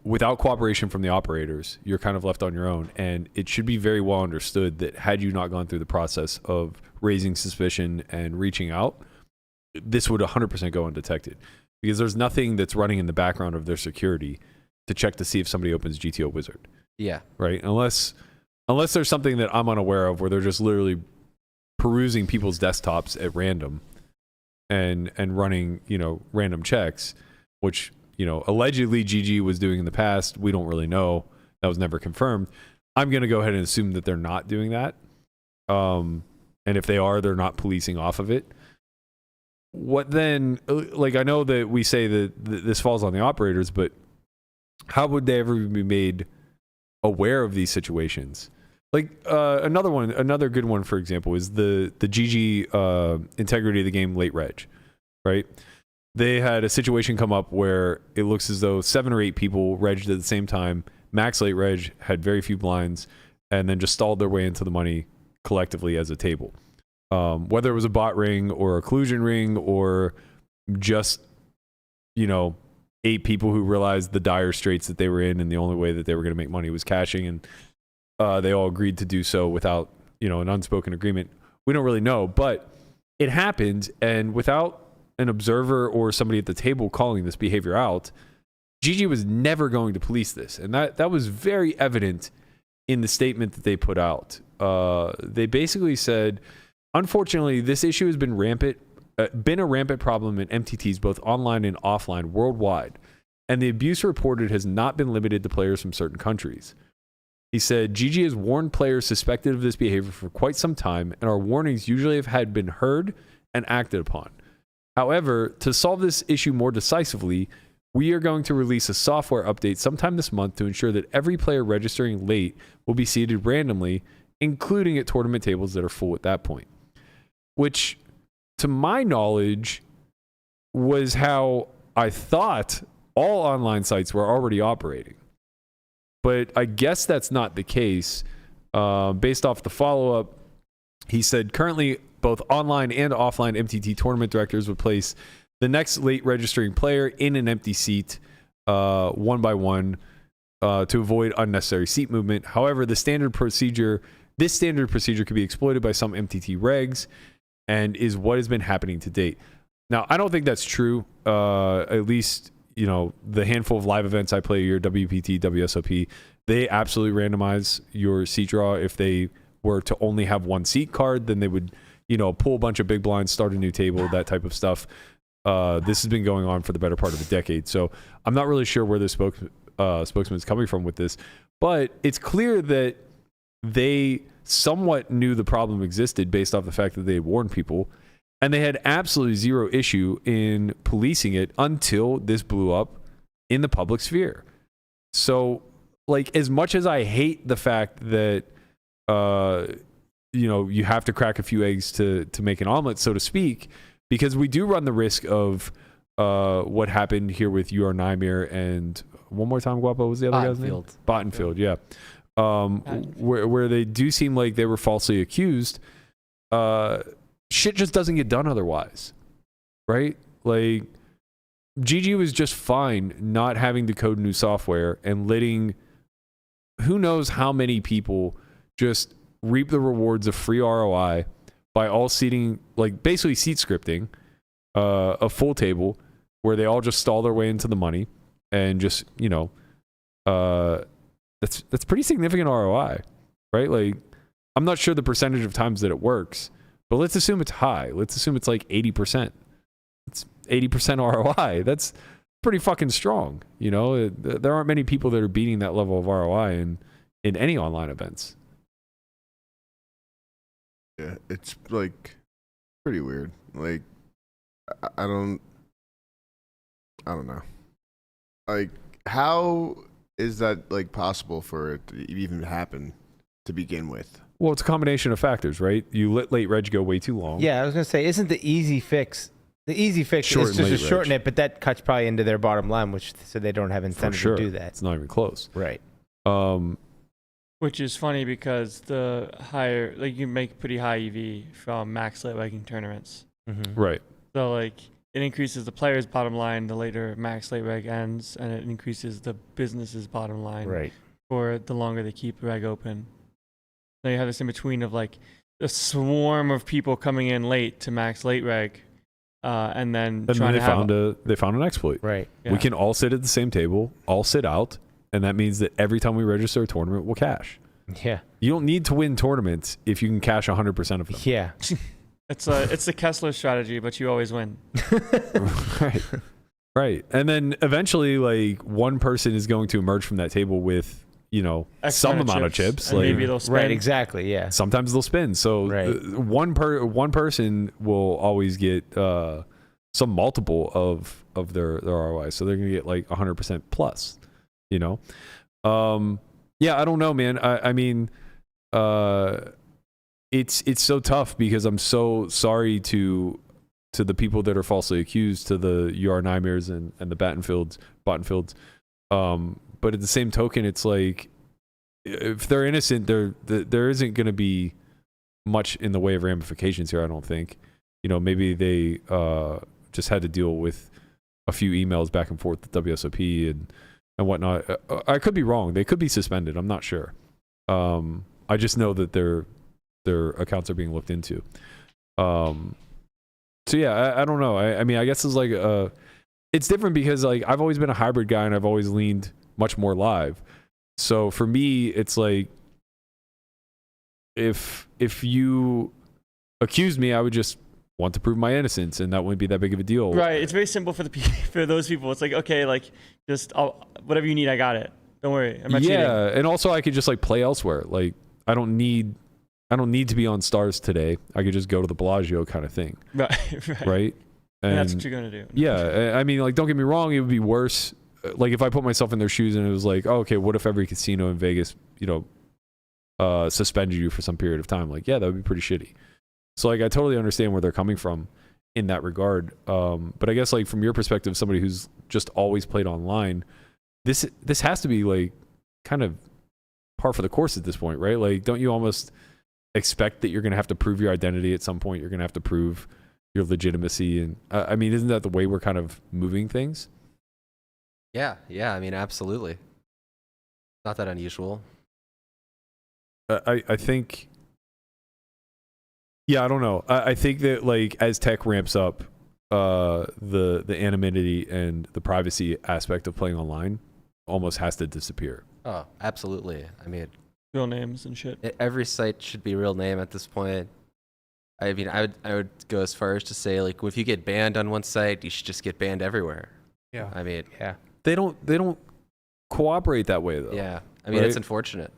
S5: without cooperation from the operators, you're kind of left on your own. And it should be very well understood that had you not gone through the process of raising suspicion and reaching out, this would 100% go undetected because there's nothing that's running in the background of their security to check to see if somebody opens GTO Wizard.
S4: Yeah.
S5: Right? Unless there's something that I'm unaware of where they're just literally perusing people's desktops at random and running, random checks, which allegedly GG was doing in the past. We don't really know. That was never confirmed. I'm going to go ahead and assume that they're not doing that. And if they are, they're not policing off of it. What then, like, I know that we say that this falls on the operators, but how would they ever be made aware of these situations? Like, another good one, for example, is the GG integrity of the game late reg, right? They had a situation come up where it looks as though 7 or 8 people regged at the same time. Max late reg had very few blinds and then just stalled their way into the money collectively as a table. Whether it was a bot ring or a collusion ring or just, 8 people who realized the dire straits that they were in and the only way that they were going to make money was cashing, and they all agreed to do so without, an unspoken agreement. We don't really know, but it happened, and without an observer or somebody at the table calling this behavior out, GG was never going to police this. And that was very evident in the statement that they put out. They basically said, unfortunately, this issue has been a rampant problem in MTTs, both online and offline worldwide. And the abuse reported has not been limited to players from certain countries. He said, GG has warned players suspected of this behavior for quite some time, and our warnings usually have been heard and acted upon. However, to solve this issue more decisively, we are going to release a software update sometime this month to ensure that every player registering late will be seated randomly, including at tournament tables that are full at that point. Which, to my knowledge, was how I thought all online sites were already operating. But I guess that's not the case. Based off the follow-up, he said currently both online and offline MTT tournament directors would place the next late registering player in an empty seat one by one to avoid unnecessary seat movement. However, this standard procedure could be exploited by some MTT regs and is what has been happening to date. Now, I don't think that's true. At least, the handful of live events I play here, WPT, WSOP, they absolutely randomize your seat draw. If they were to only have one seat card, then they would pull a bunch of big blinds, start a new table, that type of stuff. This has been going on for the better part of a decade. So I'm not really sure where the spokesman is coming from with this, but it's clear that they somewhat knew the problem existed based off the fact that they had warned people, and they had absolutely zero issue in policing it until this blew up in the public sphere. So, like, as much as I hate the fact that you have to crack a few eggs to make an omelet, so to speak, because we do run the risk of what happened here with UR Nymir and one more time, Guapo, what was the other guy's name? Bottenfield, yeah. Where they do seem like they were falsely accused. Shit just doesn't get done otherwise, right? Like, GG was just fine not having to code new software and letting who knows how many people just reap the rewards of free ROI by all seating, like basically seat scripting a full table where they all just stall their way into the money and just, that's pretty significant ROI, right? Like, I'm not sure the percentage of times that it works, but let's assume it's high. Let's assume it's like 80%. It's 80% ROI. That's pretty fucking strong. You know, there aren't many people that are beating that level of ROI in any online events.
S3: Yeah, it's like pretty weird. Like, I don't know. Like, how is that like possible for it to even happen to begin with?
S5: Well, it's a combination of factors, right? You let late reg go way too long.
S7: Yeah, I was gonna say, isn't the easy fix? The easy fix
S5: Shorten
S7: is just
S5: late
S7: to shorten
S5: reg.
S7: it, but that cuts probably into their bottom line, which so they don't have
S5: For
S7: incentive
S5: sure.
S7: to do that.
S5: It's not even close.
S7: Right.
S6: Which is funny because the higher, like, you make pretty high EV from max late legging tournaments.
S7: Mm-hmm.
S5: Right.
S6: So, like, it increases the player's bottom line the later max late reg ends, and it increases the business's bottom line
S7: Right.
S6: for the longer they keep reg open. So you have this in between of, like, a swarm of people coming in late to max late reg, and then
S5: And
S6: trying
S5: then
S6: to have
S5: they found an exploit.
S7: Right.
S6: Yeah.
S5: We can all sit at the same table, all sit out, and that means that every time we register a tournament, we'll cash.
S7: Yeah.
S5: You don't need to win tournaments if you can cash 100% of them.
S7: Yeah.
S6: It's the Kessler strategy, but you always win.
S5: Right. Right. And then eventually, like, one person is going to emerge from that table with, you know,
S6: X
S5: some amount of chips.
S6: and
S5: Like,
S6: maybe they'll spend.
S7: Right. Exactly. Yeah.
S5: sometimes they'll spin. So
S7: Right.
S5: one person will always get some multiple of their ROI. So they're going to get like 100% plus, you know? Yeah, I don't know, man. I mean, it's so tough because I'm so sorry to the people that are falsely accused, to the UR Nymers and the Bottenfields. But at the same token, it's like, if they're innocent, there isn't going to be much in the way of ramifications here, I don't think. You know, maybe they just had to deal with a few emails back and forth with WSOP and whatnot. I could be wrong. They could be suspended. I'm not sure. I just know that their accounts are being looked into. So yeah, I don't know. I mean, I guess it's like it's different because, like, I've always been a hybrid guy and I've always leaned much more live. So for me, it's like, if you accused me, I would just want to prove my innocence, and that wouldn't be that big of a deal.
S6: Right. It's very simple for for those people. It's like, okay, like, just whatever you need, I got it. Don't worry, I'm not cheating.
S5: Yeah, and also I could just like play elsewhere. Like, I don't need to be on Stars today. I could just go to the Bellagio kind of thing.
S6: Right.
S5: Right.
S6: And that's what you're gonna do.
S5: Yeah, I mean, like, don't get me wrong, it would be worse. Like, if I put myself in their shoes and it was like, oh, okay, what if every casino in Vegas, you know, suspended you for some period of time? Like, yeah, that would be pretty shitty. So, like, I totally understand where they're coming from in that regard. But I guess, like, from your perspective, somebody who's just always played online, this has to be, like, kind of par for the course at this point, right? Like, don't you almost expect that you're going to have to prove your identity at some point? You're going to have to prove your legitimacy. And I mean, isn't that the way we're kind of moving things?
S4: Yeah, I mean, absolutely. Not that unusual.
S5: I think, yeah, I don't know. I think that, like, as tech ramps up, the anonymity and the privacy aspect of playing online almost has to disappear.
S4: Oh, absolutely. I mean,
S6: Real names and shit.
S4: every site should be real name at this point. I mean, I would go as far as to say, like, if you get banned on one site, you should just get banned everywhere.
S8: Yeah.
S4: I mean,
S7: Yeah.
S5: They don't cooperate that way, though.
S4: yeah. I mean,
S5: Right?
S4: it's unfortunate.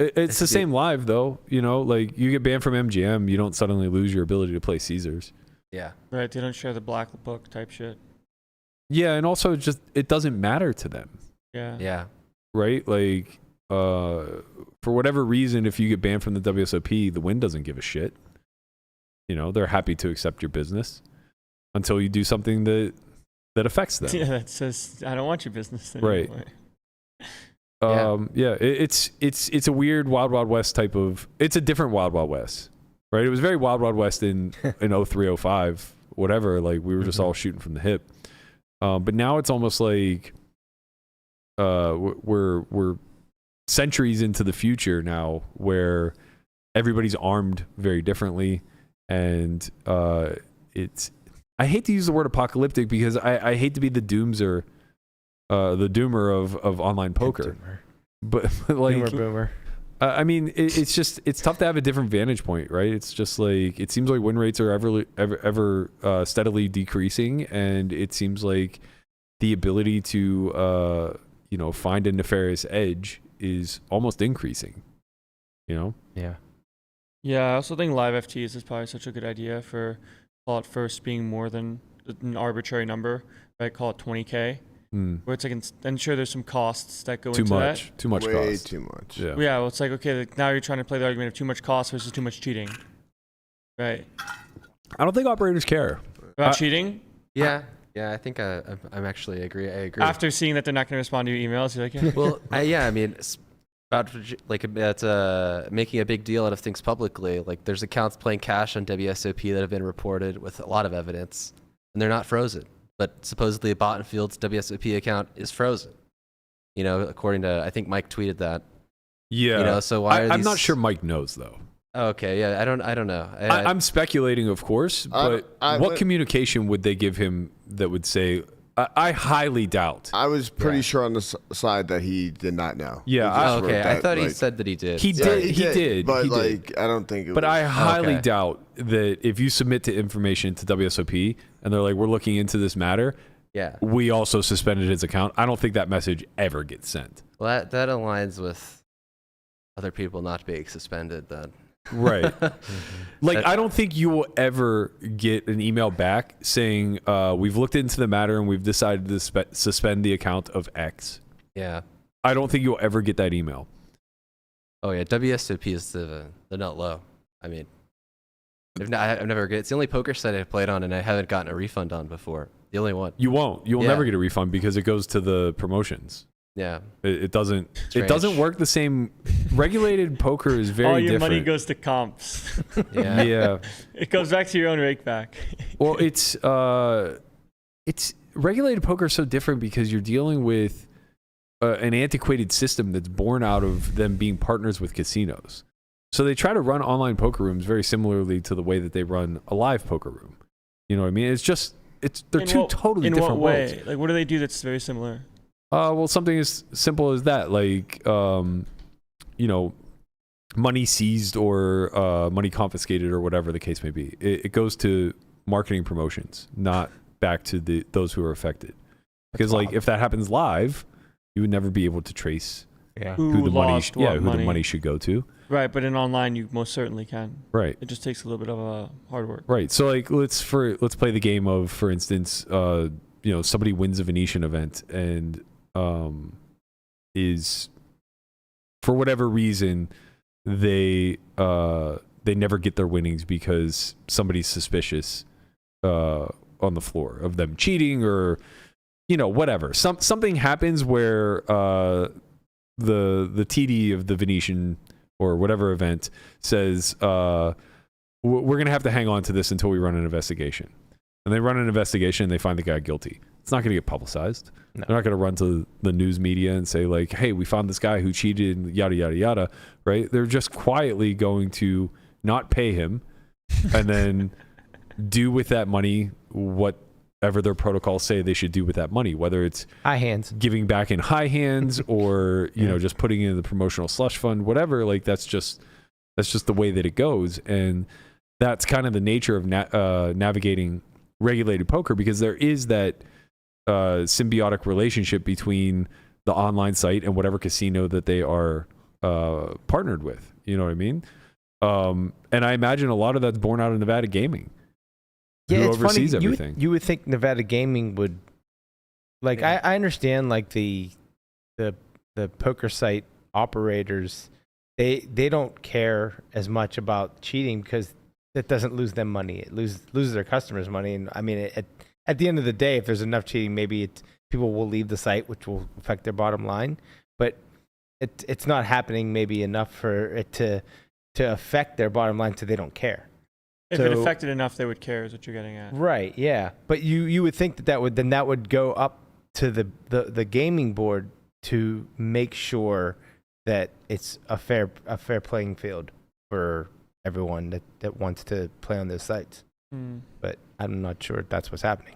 S5: It's the same live, though. You know, like, you get banned from MGM, you don't suddenly lose your ability to play Caesars.
S4: Yeah.
S6: Right. They don't share the black book type shit.
S5: Yeah, and also just, it doesn't matter to them,
S6: Yeah.
S4: Yeah.
S5: right? Like, for whatever reason, if you get banned from the WSOP, the Win doesn't give a shit. You know, they're happy to accept your business until you do something that affects them.
S6: Yeah. That says I don't want your business.
S5: Right.
S6: Anymore.
S5: Yeah, it's a weird Wild Wild West type of. It's a different Wild Wild West, right? It was very Wild Wild West in 03, 05, whatever. Like, we were just all shooting from the hip. But now it's almost like we're centuries into the future now, where everybody's armed very differently, and it's. I hate to use the word apocalyptic because I hate to be the doomer of online poker. but like
S7: Boomer.
S5: I mean, it's tough to have a different vantage point, right? It's just like it seems like win rates are ever steadily decreasing, and it seems like the ability to find a nefarious edge is almost increasing.
S7: Yeah.
S6: Yeah, I also think live FTs is probably such a good idea for call it first being more than an arbitrary number, right? Call it 20K. Where it's like, I'm sure there's some costs that go into that.
S5: Too much
S3: Way
S5: cost.
S3: too much.
S5: Yeah.
S6: Yeah, well, it's like, okay, like now you're trying to play the argument of too much cost versus too much cheating. Right.
S5: I don't think operators care.
S6: About cheating?
S4: Yeah, I think I'm actually agree. I agree.
S6: After seeing that they're not going to respond to your emails, you're like, yeah.
S4: Well, I mean, it's about making a big deal out of things publicly. Like, there's accounts playing cash on WSOP that have been reported with a lot of evidence, and they're not frozen. But supposedly Bottenfield's WSOP account is frozen. According to, I think Mike tweeted that.
S5: Yeah.
S4: So why are
S5: I'm not sure Mike knows though.
S4: Okay, yeah, I don't know.
S5: I'm speculating, of course, but what communication would they give him that would say? I highly doubt.
S3: I was pretty sure on the side that he did not know.
S5: Yeah.
S4: Okay, I thought he said that he did.
S5: He did.
S3: But
S5: he did.
S3: I don't think it
S5: But
S3: was.
S5: I highly doubt that if you submit to information to WSOP and they're like, we're looking into this matter, we also suspended his account. I don't think that message ever gets sent.
S4: Well, that aligns with other people not being suspended then.
S5: Right. Like, I don't think you will ever get an email back saying, we've looked into the matter and we've decided to suspend the account of X.
S4: Yeah.
S5: I don't think you'll ever get that email.
S4: Oh, yeah. WSOP is the nut low. I mean, I've never get. It's the only poker site I've played on and I haven't gotten a refund on before. The only one.
S5: You won't. You'll never get a refund because it goes to the promotions.
S4: Yeah.
S5: It doesn't.
S4: Strange.
S5: It doesn't work the same. Regulated poker is very
S6: all your
S5: different.
S6: money goes to comps.
S4: Yeah.
S5: Yeah.
S6: It goes back to your own rake back.
S5: Well, it's regulated poker is so different because you're dealing with an antiquated system that's born out of them being partners with casinos. So they try to run online poker rooms very similarly to the way that they run a live poker room. You know what I mean? They're two totally different worlds.
S6: In what way? Like, what do they do that's very similar?
S5: Well, something as simple as that, like, money seized or money confiscated or whatever the case may be. It goes to marketing promotions, not back to those who are affected. Because, like, if that happens live, you would never be able to trace who the money should go to.
S6: Right, but in online, you most certainly can.
S5: Right.
S6: It just takes a little bit of hard work.
S5: Right. So, like, let's play the game of, for instance, somebody wins a Venetian event and is, for whatever reason, they never get their winnings because somebody's suspicious on the floor of them cheating or whatever. Something happens where the TD of the Venetian or whatever event says we're going to have to hang on to this until we run an investigation. And they run an investigation and they find the guy guilty. It's not going to get publicized. No. They're not going to run to the news media and say, like, hey, we found this guy who cheated, yada, yada, yada, right? They're just quietly going to not pay him and then do with that money whatever their protocols say they should do with that money, whether it's
S7: high hands,
S5: giving back in high hands or, just putting it in the promotional slush fund, whatever. Like, that's just the way that it goes. And that's kind of the nature of navigating regulated poker, because there is that symbiotic relationship between the online site and whatever casino that they are partnered with. You know what I mean? And I imagine a lot of that's born out of Nevada Gaming.
S7: Yeah,
S5: who
S7: it's
S5: oversees
S7: funny.
S5: everything.
S7: You would think Nevada Gaming would, like, I understand, like, the poker site operators, they don't care as much about cheating because it doesn't lose them money. It loses their customers money. And I mean, at the end of the day, if there's enough cheating, maybe people will leave the site, which will affect their bottom line. But it's not happening maybe enough for it to affect their bottom line so they don't care.
S6: If it affected enough, they would care, is what you're getting at.
S7: Right, yeah. But you would think that would go up to the gaming board to make sure that it's a fair playing field for everyone that wants to play on those sites. But I'm not sure if that's what's happening.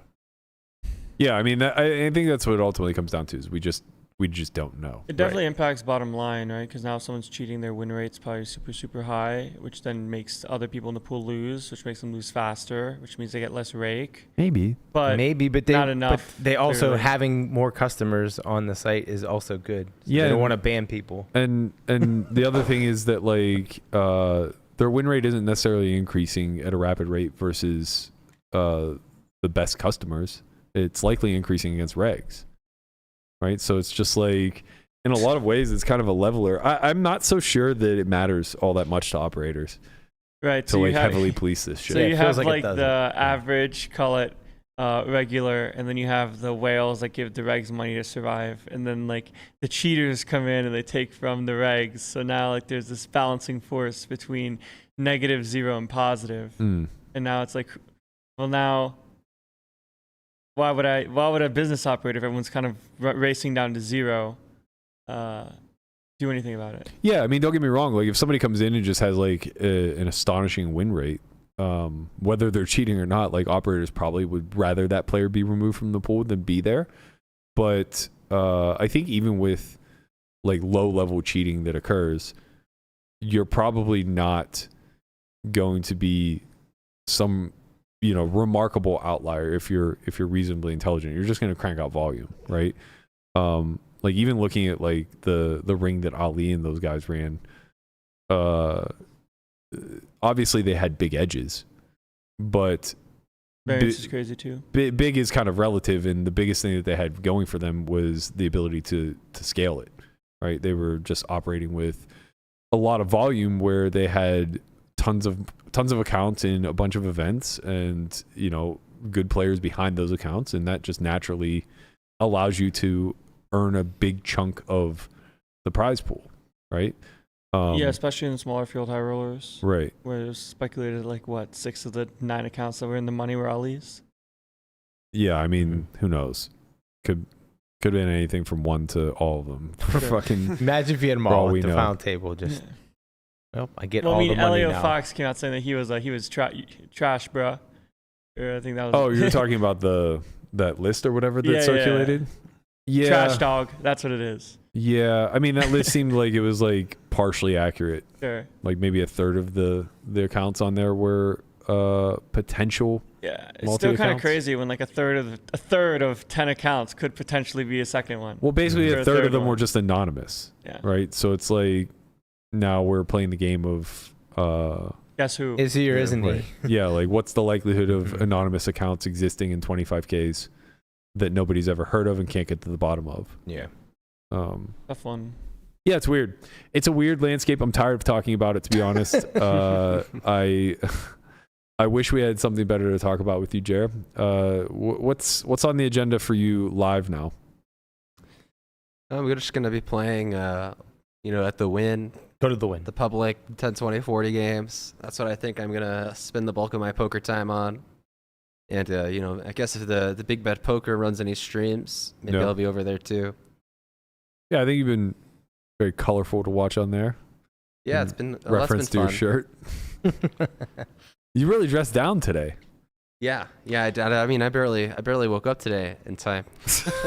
S5: Yeah, I mean, I think that's what it ultimately comes down to, is we we just don't know.
S6: It definitely impacts bottom line, right? Because now if someone's cheating, their win rate's probably super, super high, which then makes other people in the pool lose, which makes them lose faster, which means they get less rake.
S5: Maybe,
S6: but
S7: they,
S6: not enough.
S7: But they also
S6: clearly.
S7: having more customers on the site is also good. So
S5: Yeah,
S7: they don't want to ban people.
S5: And the other thing is that like their win rate isn't necessarily increasing at a rapid rate versus the best customers. It's likely increasing against regs, right? So it's just like, in a lot of ways, it's kind of a leveler. I'm not so sure that it matters all that much to operators,
S6: right?
S5: To
S6: So
S5: like
S6: you have,
S5: heavily police this shit.
S6: So you have
S7: like
S6: the average, call it regular, and then you have the whales that give the regs money to survive, and then like the cheaters come in and they take from the regs. So now like there's this balancing force between negative, zero, and positive. And now it's like, well, now why would a business operator, if everyone's kind of racing down to zero, do anything about it?
S5: Yeah, I mean, don't get me wrong. Like, if somebody comes in and just has like an astonishing win rate, whether they're cheating or not, like operators probably would rather that player be removed from the pool than be there. But I think even with like low level cheating that occurs, you're probably not going to be some remarkable outlier if you're reasonably intelligent. You're just going to crank out volume, right? Like even looking at like the ring that Ali and those guys ran, obviously they had big edges, but
S6: Variance is crazy too.
S5: Big is kind of relative, and the biggest thing that they had going for them was the ability to scale it, right? They were just operating with a lot of volume where they had tons of accounts in a bunch of events, and good players behind those accounts, and that just naturally allows you to earn a big chunk of the prize pool, right?
S6: Yeah, especially in smaller field high rollers,
S5: right?
S6: Where it was speculated like 6 of the 9 accounts that were in the money were Ali's.
S5: Yeah, I mean, who knows? Could have been anything from 1 to all of them. Fucking
S7: imagine if you had them all at the final table. Just well, I get all the money
S6: Elio
S7: now.
S6: Fox came out saying that he was trash, bro. Or I think that was.
S5: Oh, you're talking about that list or whatever that circulated. Yeah.
S6: Trash dog. That's what it is.
S5: Yeah, I mean that list seemed like it was like partially accurate.
S6: Sure.
S5: Like maybe a third of the accounts on there were potential.
S6: Yeah, it's still kind of crazy when like a third of 10 accounts could potentially be a second one.
S5: Well, basically a third of them were just anonymous.
S6: Yeah.
S5: Right. So it's like now we're playing the game of
S6: guess who
S7: is he or isn't he?
S5: Yeah, like what's the likelihood of anonymous accounts existing in 25Ks that nobody's ever heard of and can't get to the bottom of?
S7: Yeah.
S6: Tough one.
S5: Yeah, it's weird. It's a weird landscape. I'm tired of talking about it, to be honest. I wish we had something better to talk about with you, Jer. What's on the agenda for you live now?
S4: We're just going to be playing, at the Win.
S7: Go to the Win.
S4: The public 10, 20, 40 games. That's what I think I'm going to spend the bulk of my poker time on. And, I guess if the Big Bet Poker runs any streams, maybe I'll be over there too.
S5: Yeah, I think you've been very colorful to watch on there.
S4: Yeah, it's been
S5: reference to
S4: fun.
S5: your shirt. You really dressed down today.
S4: Yeah, I did. I mean, I barely woke up today in time.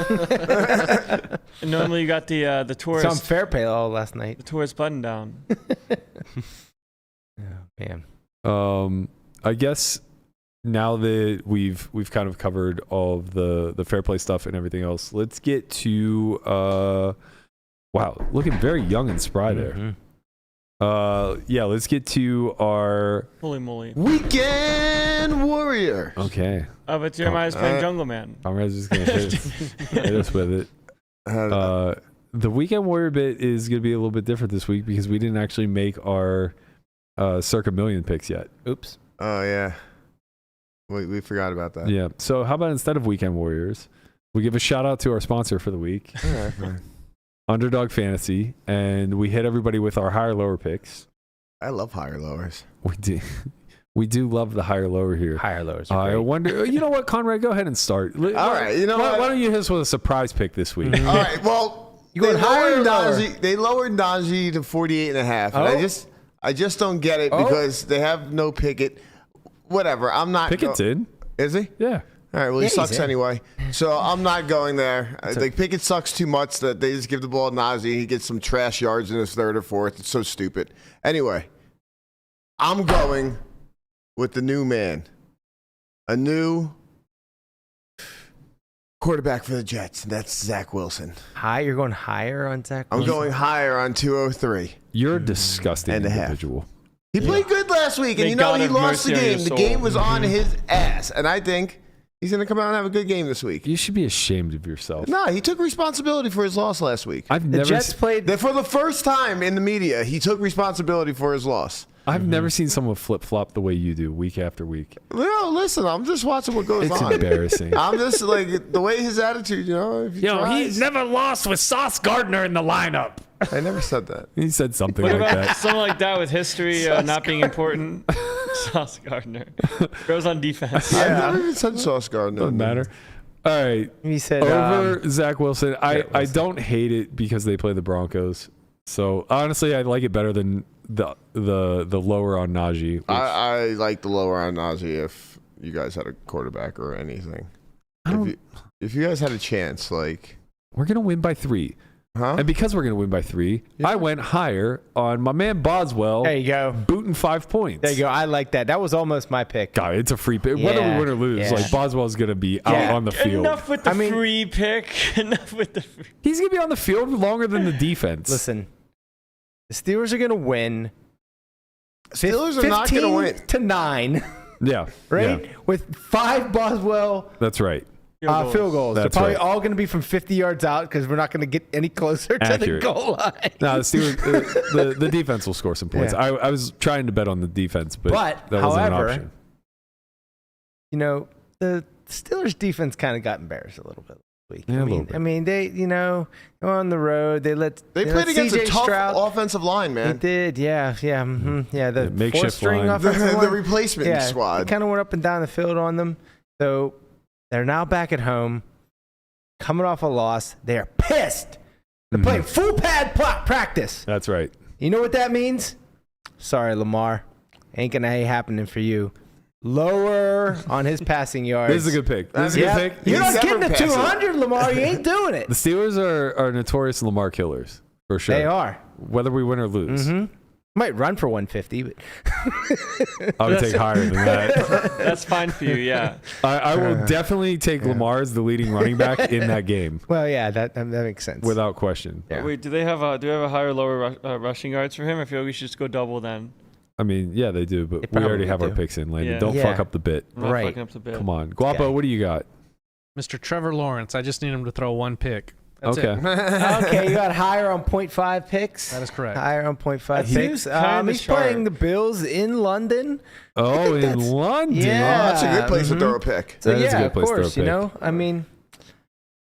S6: And normally you got the tourist.
S7: Some fair pay all last night.
S6: The tourist button down.
S7: Oh man.
S5: I guess now that we've kind of covered all of the fair play stuff and everything else, let's get to wow, looking very young and spry there. Let's get to our
S6: Holy moly.
S3: Weekend Warrior.
S5: Okay.
S6: But Jeremiah's playing Jungle Man.
S5: I'm just gonna hit us with it. The Weekend Warrior bit is gonna be a little bit different this week because we didn't actually make our circa million picks yet.
S7: Oops.
S3: Oh yeah. We forgot about that.
S5: Yeah. So how about instead of Weekend Warriors, we give a shout out to our sponsor for the week, Underdog Fantasy, and we hit everybody with our higher lower picks.
S3: I love higher lowers.
S5: We do love the higher lower here.
S7: Higher lowers.
S5: I wonder. You know what, Conrad? Go ahead and start.
S3: All right. You know what?
S5: Why don't you hit us with a surprise pick this week?
S3: All right. Well, they lowered Najee to 48.5. And I just don't get it because they have no Pickett. Whatever. I'm not.
S5: Pickett's in.
S3: Is he?
S5: Yeah.
S3: All right, well, he sucks anyway. So I'm not going there. I think Pickett sucks too much that they just give the ball to Najee. He gets some trash yards in his third or fourth. It's so stupid. Anyway, I'm going with the new man. A new quarterback for the Jets, and that's Zach Wilson.
S7: You're going higher on Zach Wilson?
S3: I'm going higher on 203.
S5: You're a disgusting
S3: and
S5: individual.
S3: He played good last week, and he lost the game. The game was on his ass, and I think he's going to come out and have a good game this week.
S5: You should be ashamed of yourself.
S3: No, he took responsibility for his loss last week.
S7: The Jets played
S3: for the first time in the media. He took responsibility for his loss.
S5: I've never seen someone flip-flop the way you do week after week.
S3: No, listen, I'm just watching what goes on.
S5: It's embarrassing.
S3: I'm just like, the way his attitude,
S5: he's never lost with Sauce Gardner in the lineup.
S3: I never said that.
S5: He said something
S6: What
S5: like
S6: about
S5: that.
S6: something like that with history not being important? Sauce Gardner goes on defense.
S3: I've never even said Sauce Gardner.
S5: Doesn't matter. All right.
S7: He said
S5: over Zach Wilson. I don't hate it because they play the Broncos. So honestly, I like it better than the lower on Najee.
S3: I like the lower on Najee if you guys had a quarterback or anything. If you guys had a chance, like,
S5: we're gonna win by 3.
S3: Huh?
S5: And because we're going to win by 3, I went higher on my man Boswell.
S7: There you go.
S5: Booting 5 points.
S7: There you go. I like that. That was almost my pick.
S5: God, it's a free pick. Whether we win or lose, like Boswell's going to be out on the field.
S6: Enough with the free pick. Enough with the free.
S5: He's going to be on the field longer than the defense.
S7: Listen, the Steelers are going to win.
S3: Steelers are not going to win.
S7: 15-9.
S5: Yeah.
S7: Right?
S5: Yeah.
S7: With 5 Boswell.
S5: That's right.
S7: Field goals.
S5: That's
S7: They're probably
S5: right.
S7: all going to be from 50 yards out because we're not going to get any closer to the goal line.
S5: No, the Steelers, the defense will score some points.
S7: Yeah.
S5: I was trying to bet on the defense, but that wasn't
S7: however,
S5: an option.
S7: The Steelers defense kind of got embarrassed a little bit this week.
S5: Yeah, a little bit.
S7: I mean, they, go on the road. They
S3: played against a tough
S7: Stroud.
S3: offensive line, man.
S7: They did, yeah. The
S5: makeshift
S7: fourth-string
S5: line.
S7: offensive line.
S3: The replacement squad.
S7: They kind of went up and down the field on them. So they're now back at home, coming off a loss. They are pissed. They're playing full pad practice.
S5: That's right.
S7: You know what that means? Sorry, Lamar. Ain't going to be happening for you. Lower on his passing yards.
S5: This is a good pick. This is a good pick.
S7: You're not getting to 200, Lamar. You ain't doing it.
S5: The Steelers are notorious Lamar killers, for sure.
S7: They are.
S5: Whether we win or lose.
S7: Might run for 150, but
S5: I would take higher than that.
S6: That's fine for you, yeah.
S5: I will definitely take Lamar as the leading running back in that game.
S7: Well, yeah, that makes sense.
S5: Without question.
S7: Yeah.
S6: Wait, do we have a higher, lower rushing yards for him? I feel like we should just go double then.
S5: I mean, yeah, they do, but we already have our picks in, Landon.
S6: Yeah.
S5: Don't fuck up the bit.
S6: I'm not
S7: Right.
S6: fucking up the bit.
S5: Come on. Guapo, what do you got?
S8: Mr. Trevor Lawrence. I just need him to throw 1 pick. That's
S5: Okay.
S8: it.
S7: Okay, you got higher on 0.5 picks.
S8: That is correct.
S7: Higher on 0.5
S6: That
S7: picks.
S6: seems kinda
S7: He's
S6: sharp.
S7: playing the Bills in London.
S5: Oh, in
S7: that's-
S5: London.
S7: Yeah.
S3: That's a good place to throw a pick.
S7: So
S5: That is a
S7: yeah,
S5: good
S7: of
S5: place to throw a
S7: course,
S5: pick.
S7: I mean,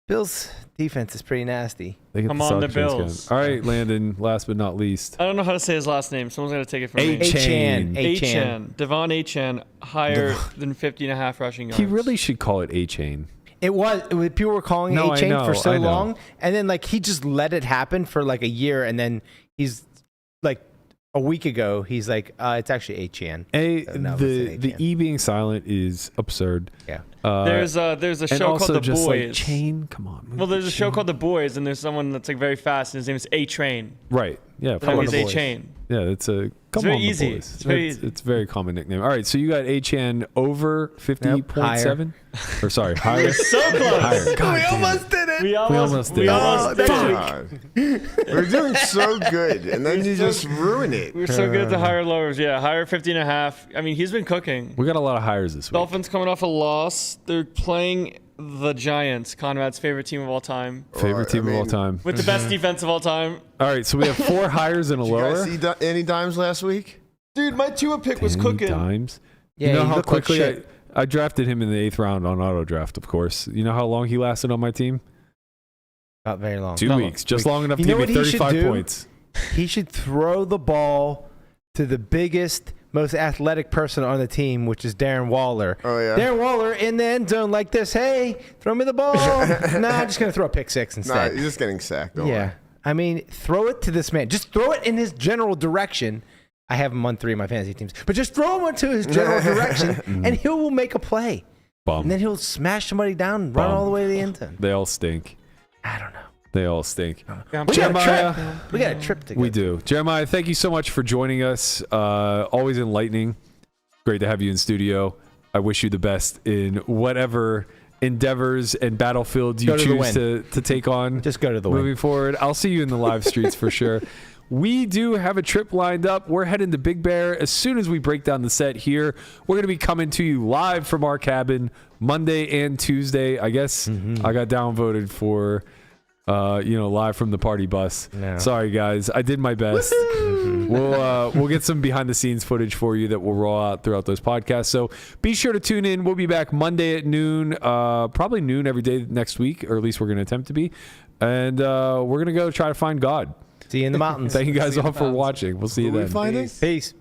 S7: Bills defense is pretty nasty.
S5: They get
S6: Come
S5: the
S6: on, the
S5: Celtics going.
S6: Bills.
S5: All right, Landon, last but not least.
S6: I don't know how to say his last name. Someone's got to take it from me.
S5: Achane.
S6: Achan. Devon Achan, higher than 50.5 rushing yards.
S5: He really should call it A-Chain.
S7: It was people were calling
S5: No,
S7: it A-Chain
S5: I
S7: for
S5: know,
S7: so
S5: I know.
S7: long, and then he just let it happen for like a year, and then he's like a week ago he's like it's actually A-Chan. No, it's an
S5: The
S7: A-Chan.
S5: E being silent is absurd.
S7: Yeah.
S6: There's a
S5: and
S6: show
S5: also
S6: called The
S5: just
S6: Boys.
S5: like chain. Come on. move
S6: Well, there's
S5: the
S6: a show
S5: chain.
S6: called The Boys, and there's someone that's like very fast, and his name is A-Train.
S5: Right. Yeah.
S6: So he's
S7: The Boys.
S6: A-Chain.
S5: Yeah, it's a come
S6: very
S5: on, the
S6: easy.
S5: boys.
S6: It's very easy.
S5: It's a very common nickname. All right, so you got A-Chan over 50.7, or sorry, higher.
S6: So close.
S5: Higher. God
S7: We
S5: damn
S7: almost
S5: it.
S7: did it.
S6: We almost
S5: did
S6: we
S5: it.
S6: almost
S3: Oh,
S6: did it.
S3: God. We're doing so good, and then you just ruin it.
S6: We're so good at the higher lowers. Yeah, higher 50.5. I mean, he's been cooking.
S5: We got a lot of hires this week.
S6: Dolphins coming off a loss. They're playing the Giants, Conrad's favorite team of all time,
S5: Favorite team of all time.
S6: with the best defense of all time.
S5: All right, so we have 4 hires and a
S3: Did you
S5: lower.
S3: guys see any dimes last week?
S6: Dude, my Tua pick was
S5: Danny
S6: cooking.
S5: Dimes.
S7: Yeah,
S5: you know
S7: he
S5: how
S7: looked like
S5: quickly
S7: shit.
S5: I drafted him in the 8th round on auto draft, of course. You know how long he lasted on my team?
S7: Not very long.
S5: 2 weeks, just long enough
S7: You
S5: to
S7: know
S5: give me
S7: what he should
S5: 35
S7: do?
S5: points.
S7: He should throw the ball to the biggest, most athletic person on the team, which is Darren Waller.
S3: Oh, yeah.
S7: Darren Waller in the end zone like this. Hey, throw me the ball. Nah, I'm just gonna throw a pick six
S3: Nah,
S7: instead.
S3: you're just getting sacked. Don't
S7: Yeah.
S3: worry.
S7: I mean, throw it to this man. Just throw it in his general direction. I have him on 3 of my fantasy teams, but just throw him into his general direction, and he will make a play.
S5: Bum.
S7: And then he'll smash somebody down and run all the way to the end zone.
S5: They all stink.
S7: I don't know.
S5: They all stink.
S7: We got a trip together.
S5: We do. Jeremiah, thank you so much for joining us. Always enlightening. Great to have you in studio. I wish you the best in whatever endeavors and battlefields you choose to take on.
S7: Just go to the
S5: moving forward. I'll see you in the live streets for sure. We do have a trip lined up. We're heading to Big Bear as soon as we break down the set here. We're going to be coming to you live from our cabin Monday and Tuesday. I guess I got downvoted for live from the party bus. No. Sorry guys, I did my best. We'll get some behind the scenes footage for you that we'll roll out throughout those podcasts. So be sure to tune in. We'll be back Monday at noon, probably noon every day next week, or at least we're going to attempt to be. And we're going to go try to find God.
S7: See you in the mountains.
S5: Thank you guys all for watching. We'll see you then.
S7: Peace.